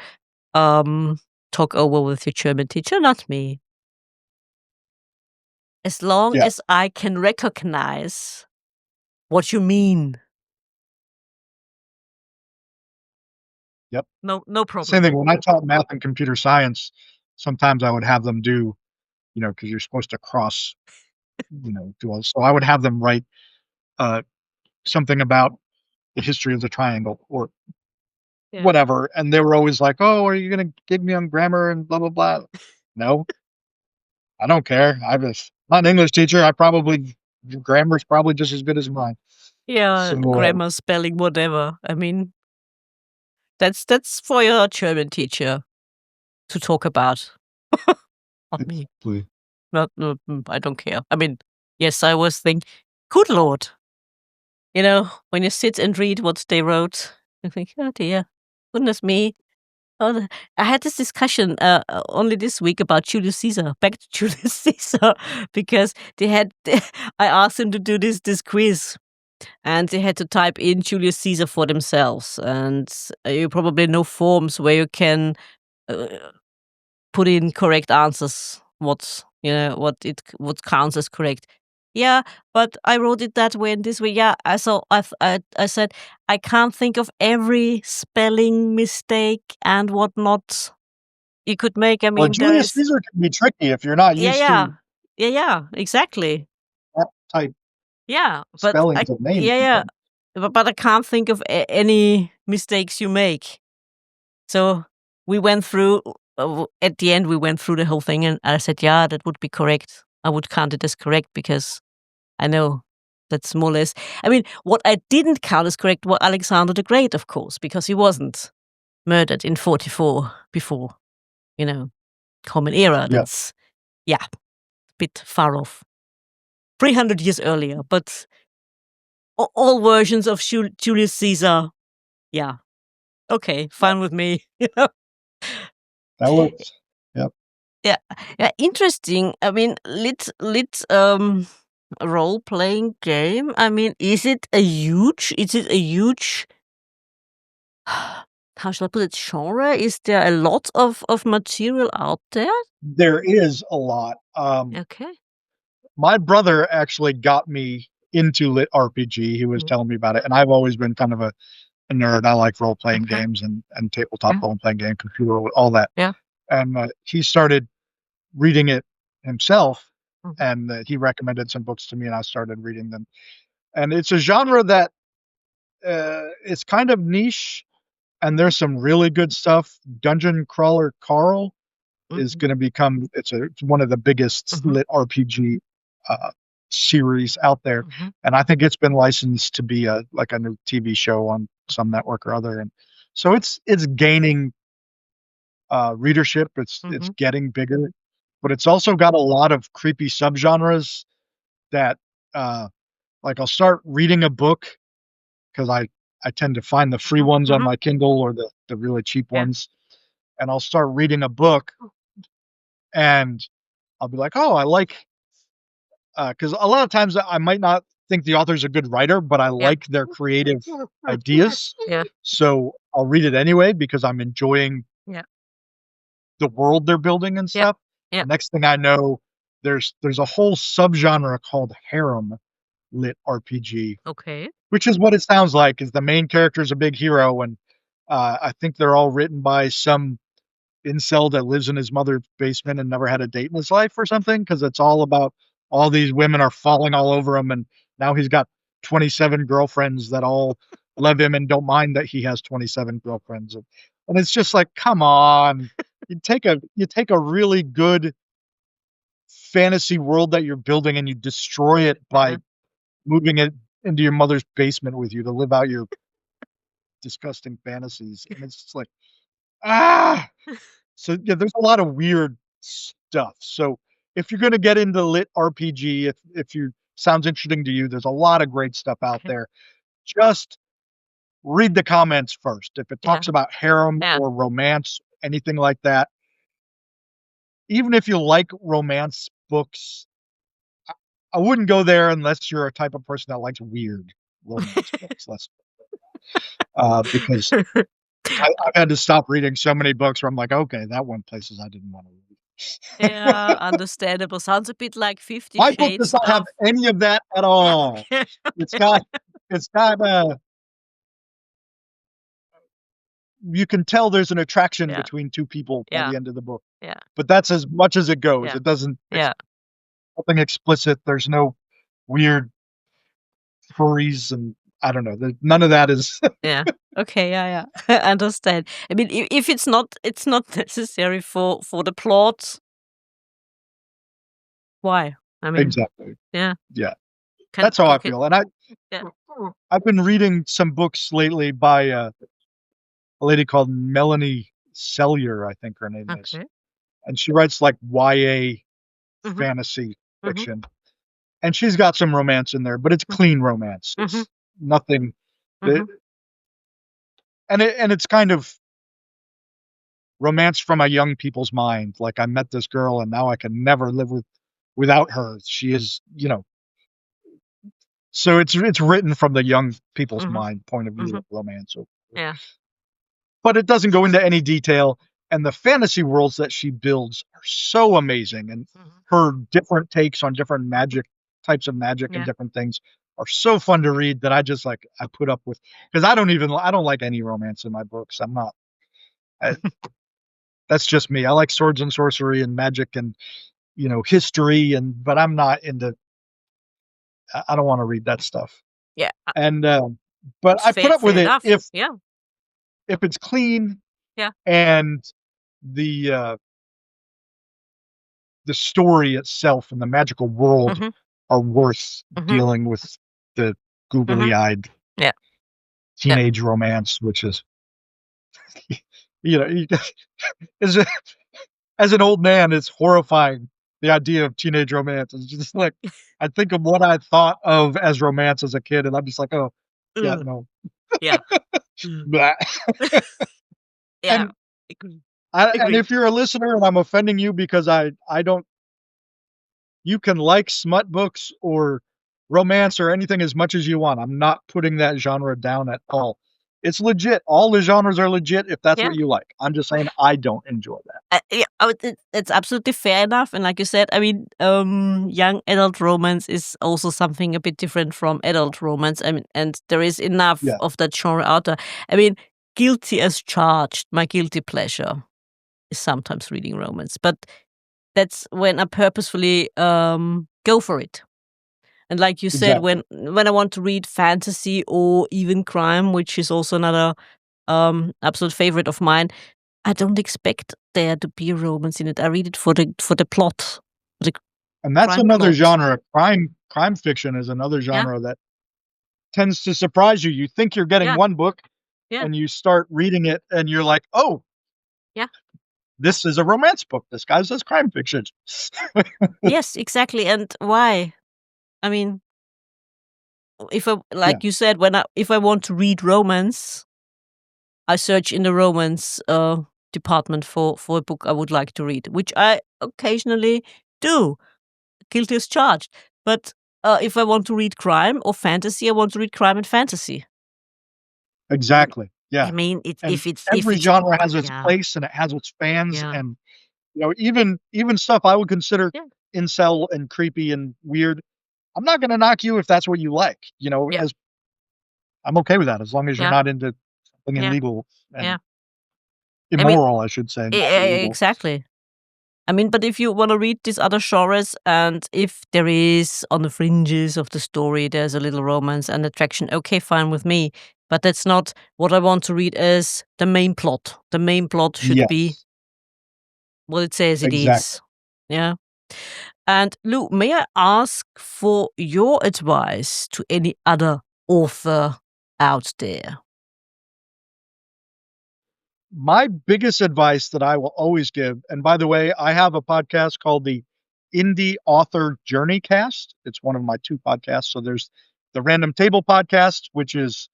um talk over with your German teacher, not me. As long Yeah, as I can recognize what you mean, yep. no Same problem. thing, when I taught math and computer science, sometimes I would have them do, because 'cause you're supposed to cross, do all so I would have them write, uh, something about the history of the triangle or Yeah. whatever, and they were always like, "Oh, are you gonna give me on grammar and blah, blah, blah?" No, I don't care. I'm just not an English teacher. Your grammar's probably just as good as mine. Yeah, So, grammar, spelling, whatever. I mean, that's for your German teacher to talk about, not me. exactly. Not no, I don't care. I mean, yes, I always think, "Good Lord," when you sit and read what they wrote, you think, "Oh dear, goodness me." Oh, I had this discussion, only this week about Julius Caesar, back to Julius Caesar, because they had I asked them to do this quiz, and they had to type in Julius Caesar for themselves, and you probably know forms where you can, uh put in correct answers, what counts as correct. Yeah, but I wrote it that way and this way. Yeah, I said I can't think of every spelling mistake and whatnot you could make. I Well, mean, there Julius is. Caesar can be tricky if you're not Yeah, used yeah, to yeah, exactly. that type Yeah, but spellings of names yeah, yeah, sometimes. but I can't think of any mistakes you make. So we went through, at the end, we went through the whole thing, and I said, yeah, that would be correct. I would count it as correct because I know that's more or less. I mean, what I didn't count as correct was Alexander the Great, of course, because he wasn't murdered in 44 before. common era. Yeah. That's a bit far off. 300 years earlier, but all versions of Julius Caesar, okay, fine with me. That works. Yep. Yeah, interesting. I mean, lit role playing game. I mean, is it a huge? How shall I put it? Genre? Is there a lot of material out there? There is a lot. Okay. My brother actually got me into lit RPG. He was telling me about it, and I've always been kind of a nerd. I like role playing Okay. games and tabletop role playing game, computer, all that. Yeah. And he started reading it himself, Mhm. and he recommended some books to me, and I started reading them. And it's a genre that is kind of niche, and there's some really good stuff. Dungeon Crawler Carl is Mhm. going to become it's one of the biggest lit RPG uh, series out there, Mhm. and I think it's been licensed to be a new TV show on some network or other, and so it's gaining readership. It's Mhm. getting bigger, but it's also got a lot of creepy subgenres that uh, I'll start reading a book because I tend to find the free Mhm. ones on Mhm. my Kindle or the really cheap Yeah. ones, and I'll start reading a book and I'll be like, "Oh, I like," because a lot of times I might not think the author's a good writer, but I Yeah. like their creative ideas, Yeah. so I'll read it anyway because I'm enjoying Yeah. the world they're building and Yeah. stuff. Yeah. The next thing I know, there's a whole subgenre called harem lit RPG, Okay. which is what it sounds like. Is the main character is a big hero, and I think they're all written by some incel that lives in his mother's basement and never had a date in his life or something. Because it's all about all these women are falling all over him, and now he's got 27 girlfriends that all love him and don't mind that he has 27 girlfriends, and it's just like, come on, you take a really good fantasy world that you're building and you destroy it by Uh-huh. moving it into your mother's basement with you to live out your disgusting fantasies, and it's just like, ah! So, yeah, there's a lot of weird stuff. So, if you're gonna get into lit RPG, if you sounds interesting to you, there's a lot of great stuff out Okay. there. Just read the comments first. If it Yeah. talks about harem Yeah. or romance, anything like that, even if you like romance books, I wouldn't go there unless you're a type of person that likes weird romance books. Because I've had to stop reading so many books where I'm like, "Okay, that went places I didn't wanna read." Yeah, understandable. Sounds a bit like 50 My book does Shades not have of any of that at all. Okay. It's got it's got, you can tell there's an attraction Yeah. between 2 people by Yeah. the end of the book, Yeah. but that's as much as it goes. Yeah. It doesn't it's Yeah. nothing explicit. There's no weird furries and I don't know, none of that is Yeah. Okay, yeah, yeah. I understand. I mean, if it's not necessary for the plot, why? I mean, exactly. yeah, Yeah. can That's how I can feel, and yeah. I've been reading some books lately by, a lady called Melanie Sellier, I think her name is, Okay. and she writes, like, YA Mhm. fantasy Mhm. fiction, and she's got some romance in there, but it's Mhm. clean romance. Mhm. It's nothing that Mhm. it's kind of romance from a young people's mind, like, I met this girl, and now I can never live without her. She is, so it's written from the young people's Mhm. mind point of view Mhm. of romance. Yeah. But it doesn't go into any detail, and the fantasy worlds that she builds are so amazing, and Mhm. her different takes on different magic types of magic and Yeah. different things are so fun to read that I put up with because I don't like any romance in my books. I'm not I, that's just me. I like swords and sorcery and magic and history but I'm not into I don't want to read that stuff. Yeah. And but It's I put up with fair it enough. Yeah. if it's clean Yeah. and the uh the story itself and the magical world Mhm. are worth Mhm. dealing with the Mhm. googly-eyed Yeah. Yeah. teenage romance, which is, you know, you is it as an old man, it's horrifying, the idea of teenage romance. It's just like, I think of what I thought of as romance as a kid, and I'm just like, "Oh, yeah, Ugh, no." yeah. Mm. Blah. Yeah. And Agree. and Agree. if you're a listener and I'm offending you because I don't you can like smut books or romance or anything as much as you want. I'm not putting that genre down at all. It's legit. All the genres are legit if that's Yeah. what you like. I'm just saying I don't enjoy that. Yeah, it's absolutely fair enough, and like you said, I mean, young adult romance is also something a bit different from adult romance. I mean, and there is enough Yeah, of that genre out there. I mean, guilty as charged. My guilty pleasure is sometimes reading romance, but that's when I purposefully go for it. And like you said, exactly. when I want to read fantasy or even crime, which is also another absolute favorite of mine, I don't expect there to be a romance in it. I read it for the plot, the And that's crime another plot. genre. Crime fiction is another Yeah, genre that tends to surprise you. You think you're getting yeah, one book yeah, and you start reading it and you're like, "Oh, yeah. this is a romance book. This guy says crime fiction." Yes, exactly. And why? I mean, if I Yeah, like you said, if I want to read romance, I search in the romance department for a book I would like to read, which I occasionally do. Guilty as charged. But if I want to read crime or fantasy, I want to read crime and fantasy. And exactly. I Yeah. mean, And if every it's genre has its yeah, place and it has its fans, yeah, and, even stuff I would consider yeah, incel and creepy and weird, I'm not gonna knock you if that's what you like, yeah, as I'm okay with that as long as you're yeah, not into something yeah, illegal yeah. and I mean, immoral, I should say, not illegal. exactly. I mean, but if you want to read these other genres, and if there is on the fringes of the story, there's a little romance and attraction, okay, fine with me. But that's not what I want to read as the main plot. The main plot should be Yes, what it says it exactly. is. Yeah. And Lou, may I ask for your advice to any other author out there? My biggest advice that I will always give, and by the way, I have a podcast called the Indie Author Journey Cast. It's one of my 2 podcasts. So there's the Random Table podcast, which is,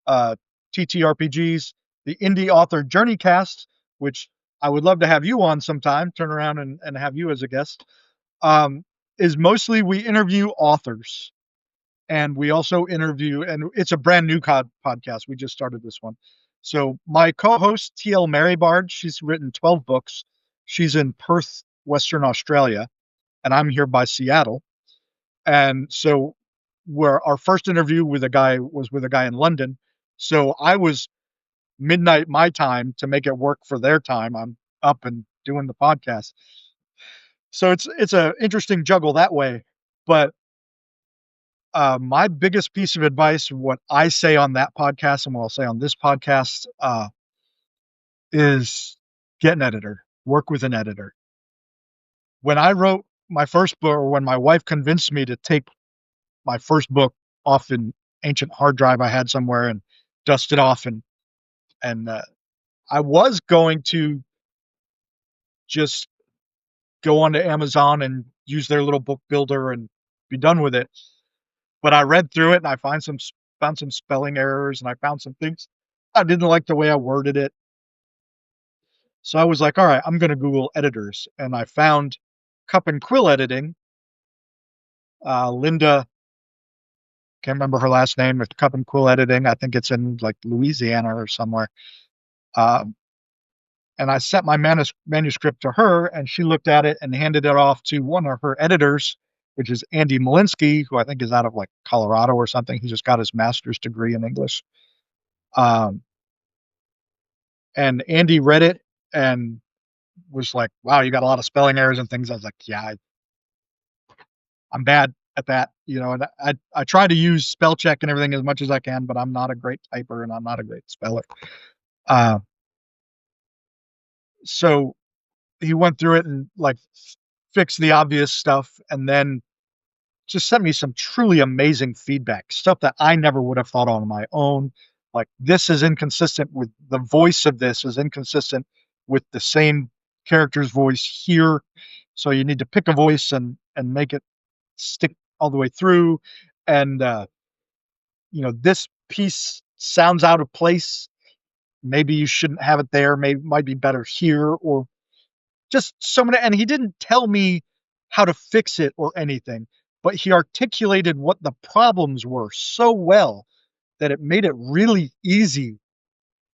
uh, TTRPGs, the Indie Author Journey Cast, which I would love to have you on sometime, turn around and have you as a guest, um, is mostly we interview authors. And we also interview, and it's a brand new podcast. We just started this one. So my co-host TL Marybard, she's written 12 books. She's in Perth, Western Australia, and I'm here by Seattle. And so where our first interview with a guy was with a guy in London. So I was midnight my time to make it work for their time. I'm up and doing the podcast. So it's a interesting juggle that way. But my biggest piece of advice, what I say on that podcast and what I'll say on this podcast, is get an editor, work with an editor. When I wrote my first book, or when my wife convinced me to take my first book off an ancient hard drive I had somewhere and dust it off, and I was going to just go onto Amazon and use their little book builder and be done with it. But I read through it and I found some spelling errors and I found some things I didn't like the way I worded it. So I was like, "All right, I'm gonna Google editors," and I found Cup and Quill Editing. Linda, can't remember her last name, but Cup and Quill Editing. I think it's in like Louisiana or somewhere. Um, and I sent my manuscript to her, and she looked at it and handed it off to one of her editors, which is Andy Malinsky, who I think is out of like Colorado or something. He just got his master's degree in English. Um, and Andy read it and was like, "Wow, you got a lot of spelling errors and things." I was like, "Yeah, I'm bad at that," and I try to use spell check and everything as much as I can, but I'm not a great typer and I'm not a great speller. Uh, so he went through it and like fixed the obvious stuff and then just sent me some truly amazing feedback, stuff that I never would have thought on my own. Like this is inconsistent with the voice of this is inconsistent with the same character's voice here. So you need to pick a voice and make it stick all the way through. And this piece sounds out of place. Maybe you shouldn't have it there. Maybe might be better here, or just so many. And he didn't tell me how to fix it or anything, but he articulated what the problems were so well that it made it really easy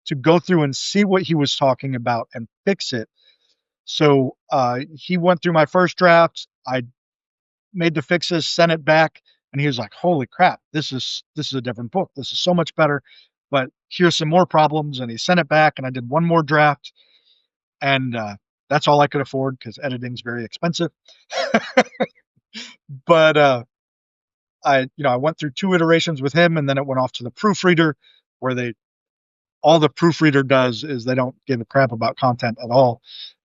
to go through and see what he was talking about and fix it. So he went through my first draft. I made the fixes, sent it back, and he was like, "Holy crap, this is a different book. This is so much better. But here's some more problems." And he sent it back, and I did one more draft, and that's all I could afford because editing's very expensive. But I went through two iterations with him, and then it went off to the proofreader, where they all the proofreader does is they don't give a crap about content at all.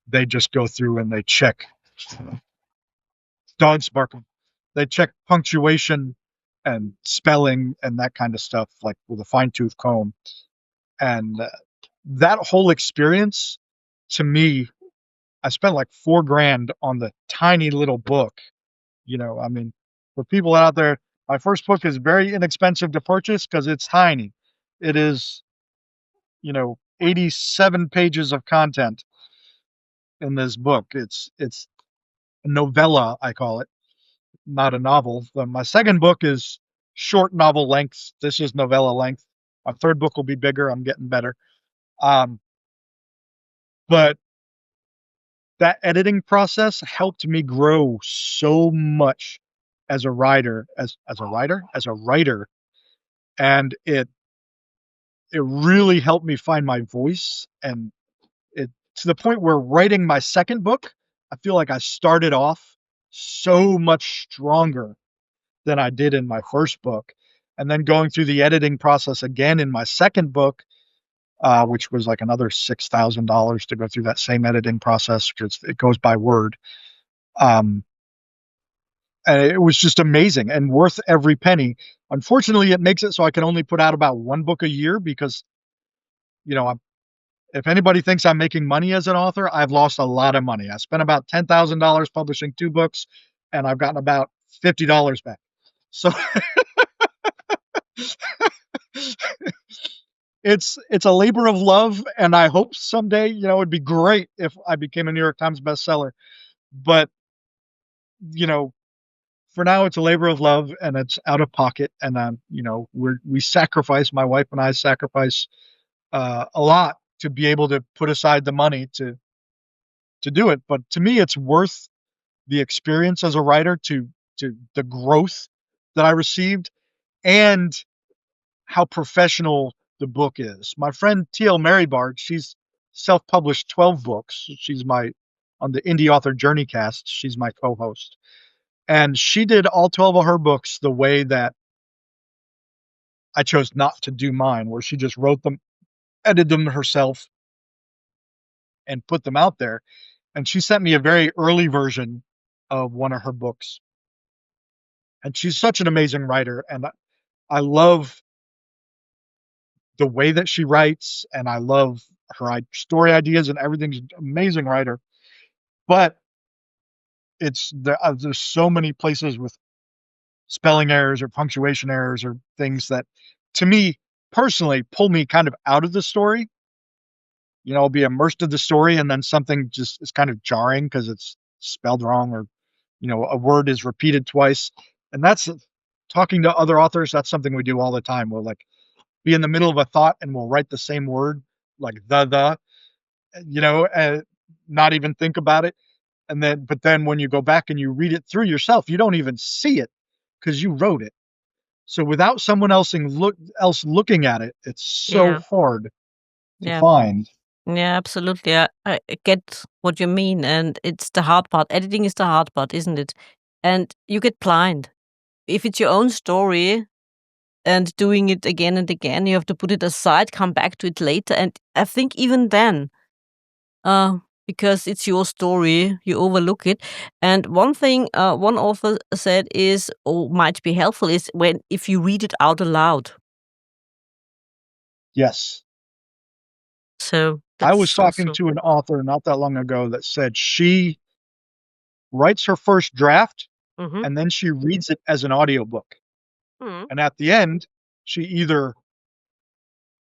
They just go through and they check dogs barking. They check punctuation and spelling and that kind of stuff, like with a fine tooth comb. And that whole experience, to me, I spent like 4 grand on the tiny little book. I mean, for people out there, my first book is very inexpensive to purchase because it's tiny. It is, 87 pages of content in this book. It's a novella, I call it, not a novel. My second book is short novel length. This is novella length. My third book will be bigger. I'm getting better. Um, but that editing process helped me grow so much as a writer, as a writer, and it really helped me find my voice, and it to the point where writing my second book, I feel like I started off so much stronger than I did in my first book. And then going through the editing process again in my second book, which was like another $6,000 to go through that same editing process because it goes by word. Um, and it was just amazing and worth every penny. Unfortunately, it makes it so I can only put out about one book a year because, if anybody thinks I'm making money as an author, I've lost a lot of money. I spent about $10,000 publishing 2 books, and I've gotten about $50 back. So it's a labor of love, and I hope someday, it'd be great if I became a New York Times bestseller. But, you know, for now it's a labor of love and it's out of pocket. And we sacrifice, my wife and I sacrifice a lot to be able to put aside the money to do it. But to me, it's worth the experience as a writer, to the growth that I received, and how professional the book is. My friend T.L. Marybard, she's self-published 12 books. She's my on the Indie Author Journey cast. She's my co-host, and she did all 12 of her books the way that I chose not to do mine, where she just wrote them, edited them herself, and put them out there. And she sent me a very early version of one of her books. And she's such an amazing writer, and I love the way that she writes, and I love her story ideas and everything. She's an amazing writer, but there's so many places with spelling errors or punctuation errors or things that, to me personally, pull me kind of out of the story. I'll be immersed in the story, and then something just is kind of jarring because it's spelled wrong, or a word is repeated twice. And that's talking to other authors. That's something we do all the time. We'll like be in the middle of a thought and we'll write the same word, like not even think about it. But then when you go back and you read it through yourself, you don't even see it because you wrote it. So without someone else looking at it, it's so Yeah. hard to Yeah. find. Yeah, absolutely. I get what you mean, and it's the hard part. Editing is the hard part, isn't it? And you get blind. If it's your own story and doing it again and again, you have to put it aside, come back to it later. And I think even then, uh, because it's your story, you overlook it. And one thing one author said is, or might be helpful, is when if you read it out aloud. Yes. So I was that's talking also. to an author not that long ago that said she writes her first draft Mhm. and then she reads it as an audiobook. Mm. And at the end, she either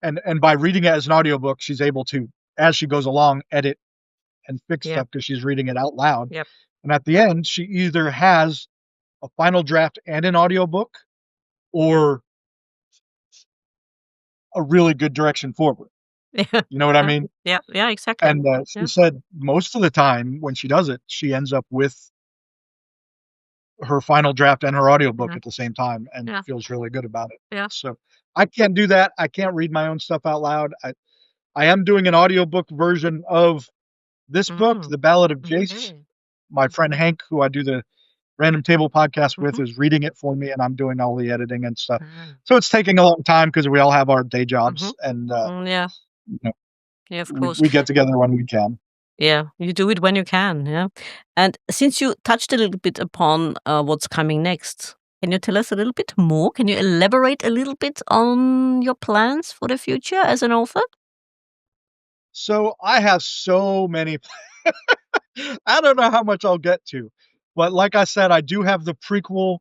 and by reading it as an audiobook, she's able to, as she goes along, edit and fix Yeah. stuff because she's reading it out loud. Yep. And at the end, she either has a final draft and an audiobook or a really good direction forward. Yeah. You know what I Yeah. mean? Yeah. Yeah. Exactly. And, she Yeah. said most of the time when she does it, she ends up with her final draft and her audiobook Mhm. at the same time and Yeah. feels really good about it. Yeah. So, I can't do that. I can't read my own stuff out loud. I am doing an audiobook version of this book, Mm. The Ballad of Jace. Okay. My friend Mhm. Hank, who I do the Random Table podcast with, Mhm. is reading it for me, and I'm doing all the editing and stuff. Ah. So it's taking a long time because we all have our day Mhm. jobs, and Yeah. you know, Yeah. Of we course. we get together when we can. Yeah, you do it when you can, yeah. And since you touched a little bit upon what's coming next, can you tell us a little bit more? Can you elaborate a little bit on your plans for the future as an author? So I have so many. I don't know how much I'll get to, but like I said, I do have the prequel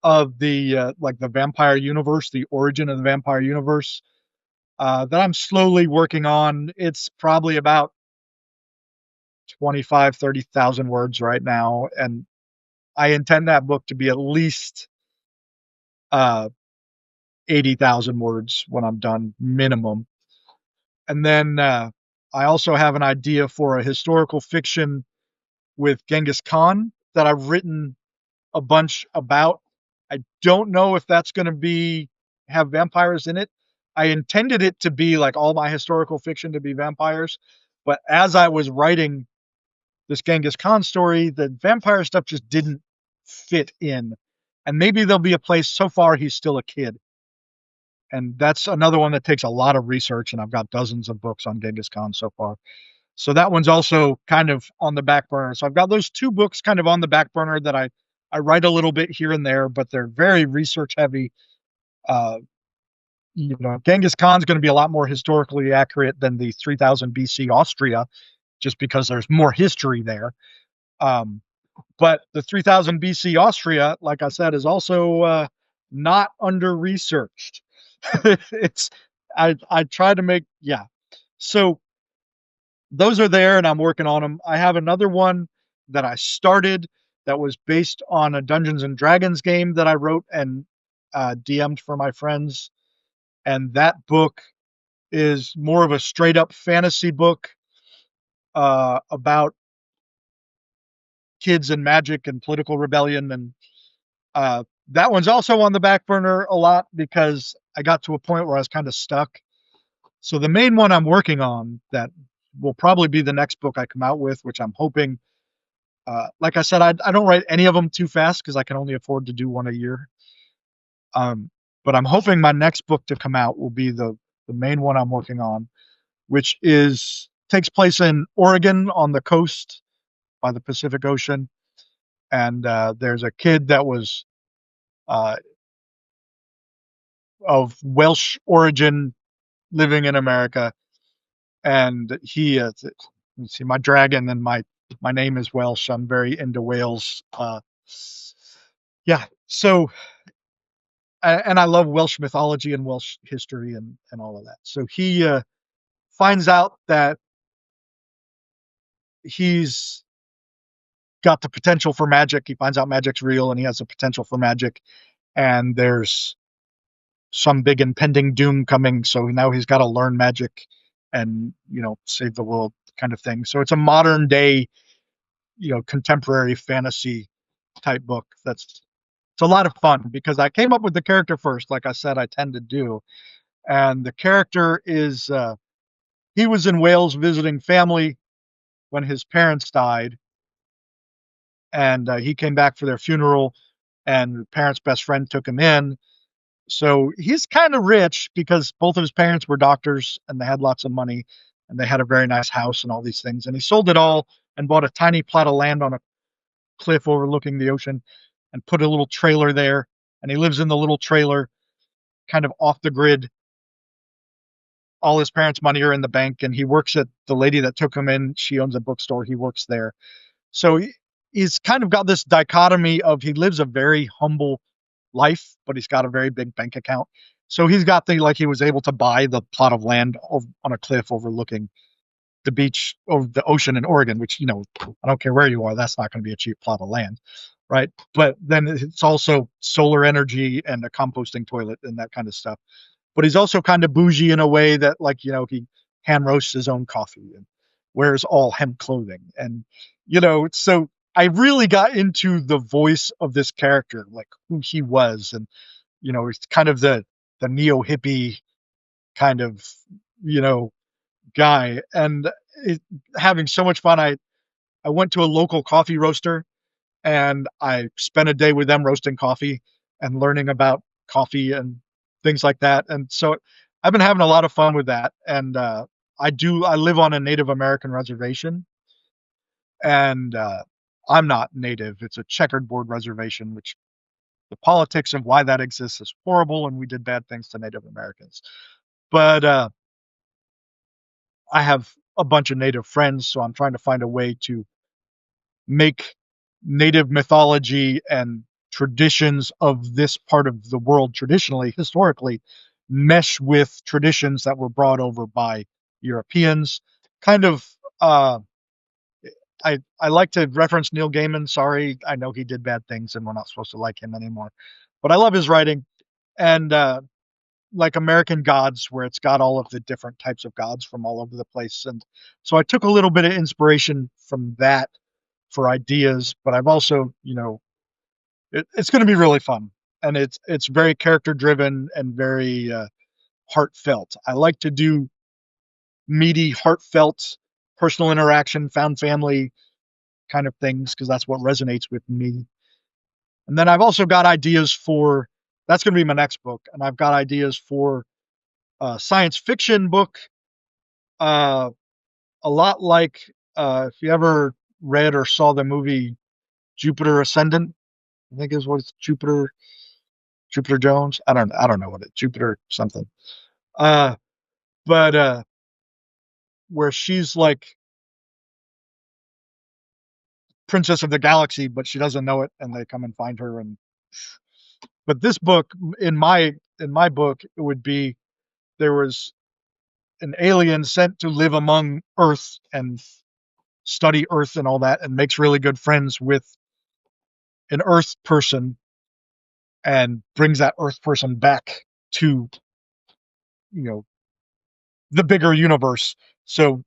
of the like the vampire universe, the origin of the vampire universe, that I'm slowly working on. It's probably about 25, 30,000 words right now, and I intend that book to be at least, uh, 80,000 words when I'm done, minimum. And then, I also have an idea for a historical fiction with Genghis Khan that I've written a bunch about. I don't know if that's gonna be have vampires in it. I intended it to be like all my historical fiction to be vampires, but as I was writing this Genghis Khan story, the vampire stuff just didn't fit in. And maybe there'll be a place. So far he's still a kid. And that's another one that takes a lot of research, and I've got dozens of books on Genghis Khan so far. So that one's also kind of on the back burner. So I've got those 2 books kind of on the back burner that I write a little bit here and there, but they're very research heavy. Uh, Genghis Khan's gonna be a lot more historically accurate than the 3000 BC Austria, just because there's more history there. Um, but the 3000 BC Austria, like I said, is also, not under researched. It's I try to make, yeah. So those are there and I'm working on them. I have another one that I started that was based on a Dungeons and Dragons game that I wrote and, DM'd for my friends, and that book is more of a straight up fantasy book, about kids and magic and political rebellion, and that one's also on the back burner a lot because I got to a point where I was kind of stuck. So the main one I'm working on that will probably be the next book I come out with, which I'm hoping. Like I said, I don't write any of them too fast because I can only afford to do one a year. Um, but I'm hoping my next book to come out will be the main one I'm working on, which is takes place in Oregon on the coast by the Pacific Ocean, and there's a kid that was uh, of Welsh origin living in America, and he let's see, my dragon and my name is Welsh. I'm very into Wales. Yeah, so and I love Welsh mythology and Welsh history and all of that. So he finds out that he's got the potential for magic. He finds out magic's real, and he has the potential for magic. And there's some big impending doom coming, so now he's got to learn magic and save the world kind of thing. So it's a modern day, contemporary fantasy type book. It's a lot of fun because I came up with the character first, like I said I tend to do, and the character is he was in Wales visiting family when his parents died, and he came back for their funeral, and the parents' best friend took him in. So he's kind of rich because both of his parents were doctors and they had lots of money and they had a very nice house and all these things. And he sold it all and bought a tiny plot of land on a cliff overlooking the ocean and put a little trailer there. And he lives in the little trailer, kind of off the grid, all his parents' money are in the bank, and he works at the lady that took him in. She owns a bookstore. He works there. So he's kind of got this dichotomy of he lives a very humble life, but he's got a very big bank account. So he's got the like he was able to buy the plot of land on a cliff overlooking the beach or the ocean in Oregon, which, I don't care where you are, that's not going to be a cheap plot of land, right? But then it's also solar energy and a composting toilet and that kind of stuff. But he's also kind of bougie in a way that, like, he hand roasts his own coffee and wears all hemp clothing. And, so I really got into the voice of this character, like who he was. And, it's kind of the neo hippie kind of, you know, guy. And having so much fun. I went to a local coffee roaster and I spent a day with them roasting coffee and learning about coffee and things like that. And so I've been having a lot of fun with that. And I live on a Native American reservation, and I'm not Native. It's a checkered board reservation, which the politics of why that exists is horrible, and we did bad things to Native Americans. But I have a bunch of Native friends, so I'm trying to find a way to make Native mythology and traditions of this part of the world traditionally, historically, mesh with traditions that were brought over by Europeans. Kind of, I like to reference Neil Gaiman. Sorry, I know he did bad things, and we're not supposed to like him anymore. But I love his writing, and like American Gods, where it's got all of the different types of gods from all over the place. And so I took a little bit of inspiration from that for ideas, but I've also, it's going to be really fun, and it's very character driven and very heartfelt. I like to do meaty, heartfelt, personal interaction, found family kind of things because that's what resonates with me. And then I've also got ideas for that's going to be my next book, and I've got ideas for a science fiction book, uh, a lot like if you ever read or saw the movie Jupiter Ascendant, I think is what it's Jupiter Jones. I don't know what it Jupiter something. Uh, but where she's like princess of the galaxy, but she doesn't know it, and they come and find her. And but this book, in my book, it would be there was an alien sent to live among Earth and study Earth and all that, and makes really good friends with an Earth person, and brings that Earth person back to you know the bigger universe. So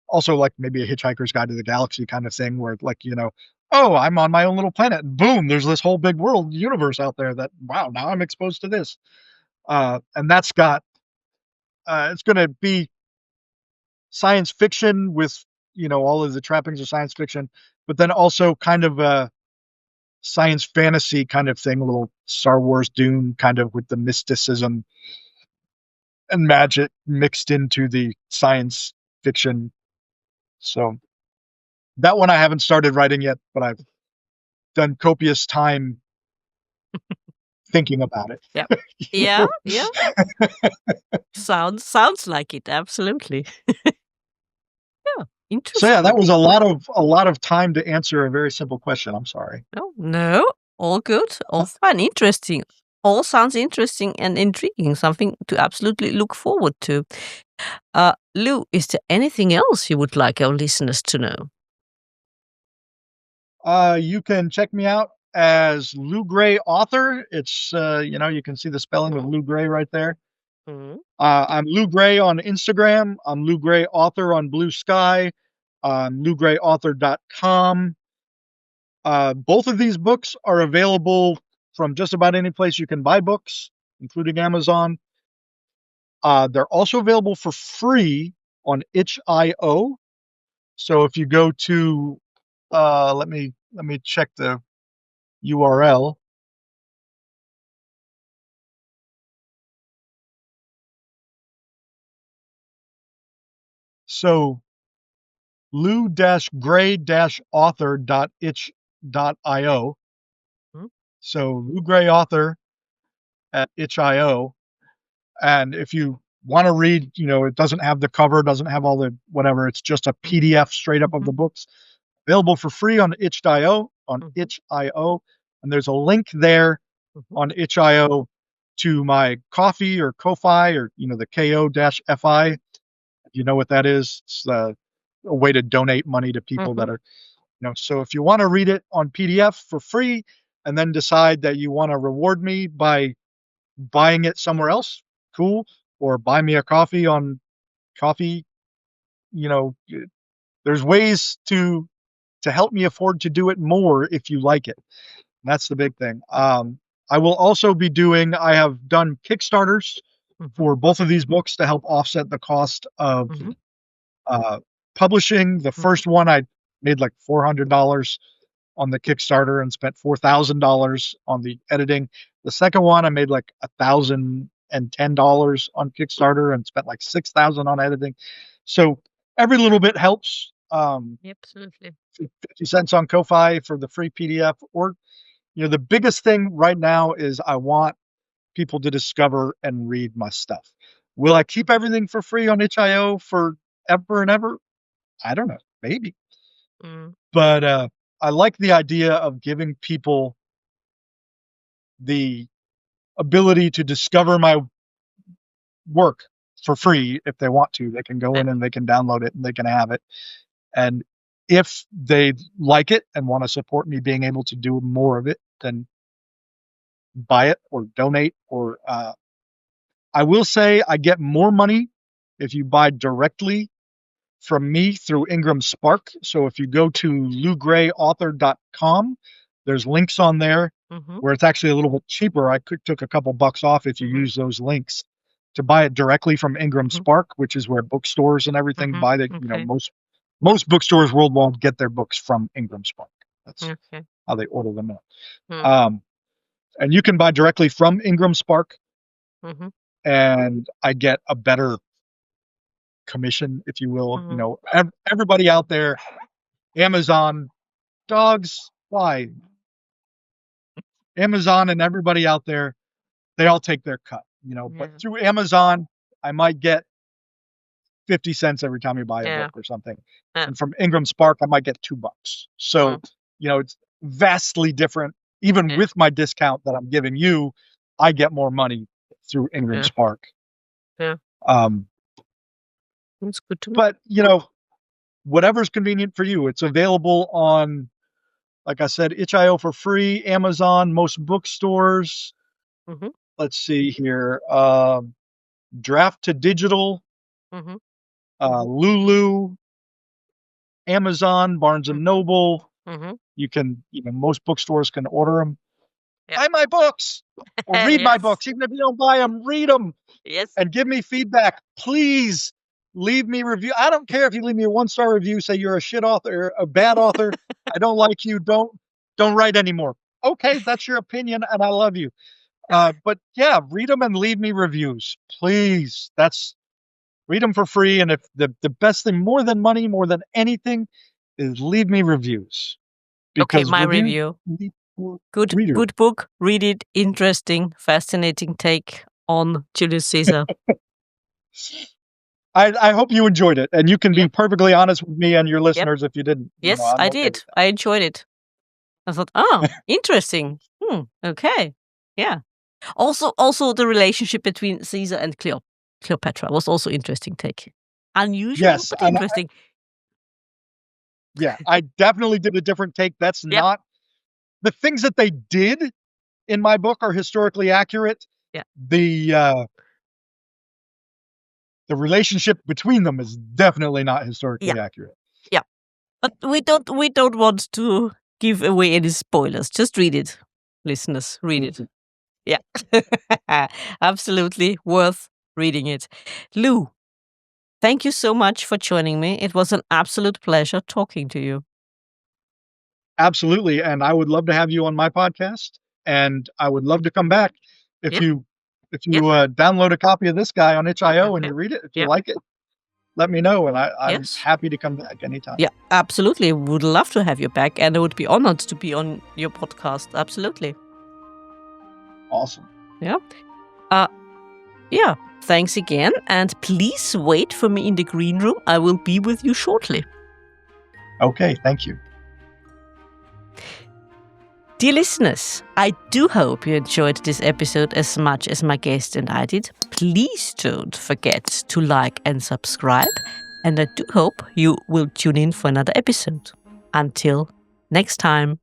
also like maybe a Hitchhiker's Guide to the Galaxy kind of thing, where like oh, I'm on my own little planet, and boom, there's this whole big world universe out there that wow, now I'm exposed to this. And that's got it's going to be science fiction with all of the trappings of science fiction, but then also kind of a science fantasy kind of thing, a little Star Wars Dune kind of with the mysticism and magic mixed into the science fiction. So that one I haven't started writing yet, but I've done copious time thinking about it. Yeah. You Yeah, know? yeah. Sounds like it, absolutely. Yeah, So yeah, that interesting. was a lot of time to answer a very simple question. I'm sorry. No, no, all good, all fun, interesting. All sounds interesting and intriguing, something to absolutely look forward to. Lleuw, is there anything else you would like our listeners to know? You can check me out as Lleuw Grey author. It's you can see the spelling of Lleuw Grey right there. Mhm. I'm Lleuw Grey on Instagram. I'm Lleuw Grey author on Blue Sky. LlewGrayAuthor.com. Both of these books are available from just about any place you can buy books, including Amazon. They're also available for free on itch.io. So if you go to let me check the URL. So llew-gray-author.itch.io. Mhm. So Lleuw Grey Author at itch.io. And if you want to read, it doesn't have the cover, doesn't have all the whatever. It's just a PDF straight up of the books. Available for free on itch.io, itch.io, and there's a link there on itch.io to my Ko-fi or Ko-fi or the KO-FI. You know what that is? It's a way to donate money to people that are, so if you want to read it on PDF for free and then decide that you want to reward me by buying it somewhere else, cool, or buy me a coffee on Ko-fi, there's ways to help me afford to do it more if you like it. That's the big thing. I will also be I have done Kickstarters for both of these books to help offset the cost of publishing. The first one I made like $400 on the Kickstarter and spent $4,000 on the editing. The second one I made like $1,010 on Kickstarter and spent like $6,000 on editing. So every little bit helps. Absolutely. 50 cents on Ko-fi for the free PDF, or the biggest thing right now is I want people to discover and read my stuff. Will I keep everything for free on itch.io for ever and ever? I don't know, maybe. But I like the idea of giving people the ability to discover my work for free if they want to. They can go in and they can download it and they can have it. And if they like it and want to support me being able to do more of it, then buy it or donate. Or I will say I get more money if you buy directly from me through Ingram Spark. So if you go to lleuwgrayauthor.com, there's links on there where it's actually a little bit cheaper. I took a couple bucks off if you use those links to buy it directly from Ingram Spark, which is where bookstores and everything buy the, most bookstores worldwide get their books from Ingram Spark. That's how they order them out. And you can buy directly from Ingram Spark, and I get a better commission, if you will. Everybody out there, Amazon, dogs, why? Amazon and everybody out there, they all take their cut, but through Amazon, I might get 50 cents every time you buy a book or something. And from Ingram Spark, I might get $2. So, it's vastly different. Even with my discount that I'm giving you, I get more money through Ingram Spark. That's good to know. But, whatever's convenient for you, it's available on, like I said, itch.io for free, Amazon, most bookstores. Let's see here. Draft to Digital, Lulu, Amazon, Barnes and Noble. You can, most bookstores can order them. Buy my books or read my books. Even if you don't buy them, read them. And give me feedback. Please leave me review. I don't care if you leave me a 1-star review, say you're a shit author, a bad author. I don't like you. Don't write anymore. Okay, that's your opinion, and I love you. But yeah, read them and leave me reviews, please. Read them for free. And if the best thing, more than money, more than anything, is leave me reviews. Because my review. Good book. Read it. Interesting, fascinating take on Julius Caesar. I hope you enjoyed it, and you can be perfectly honest with me and your listeners if you didn't. Yes, I did. I enjoyed it. I thought, interesting. Okay. Yeah. Also, the relationship between Caesar and Cleopatra was also interesting take. Unusual, but interesting. I definitely did a different take. That's not the things that they did in my book are historically accurate. The relationship between them is definitely not historically accurate. Yeah, but we don't want to give away any spoilers. Just read it, listeners. Read it. Yeah, absolutely worth reading it. Lleuw, thank you so much for joining me. It was an absolute pleasure talking to you. Absolutely, and I would love to have you on my podcast, and I would love to come back if you download a copy of this guy on itch.io and you read it. If you like it, let me know, and I'm happy to come back anytime. Yeah, absolutely. Would love to have you back, and I would be honored to be on your podcast. Absolutely. Awesome. Yeah. thanks again, and please wait for me in the green room. I will be with you shortly. Okay, thank you. Dear listeners, I do hope you enjoyed this episode as much as my guest and I did. Please don't forget to like and subscribe, and I do hope you will tune in for another episode. Until next time.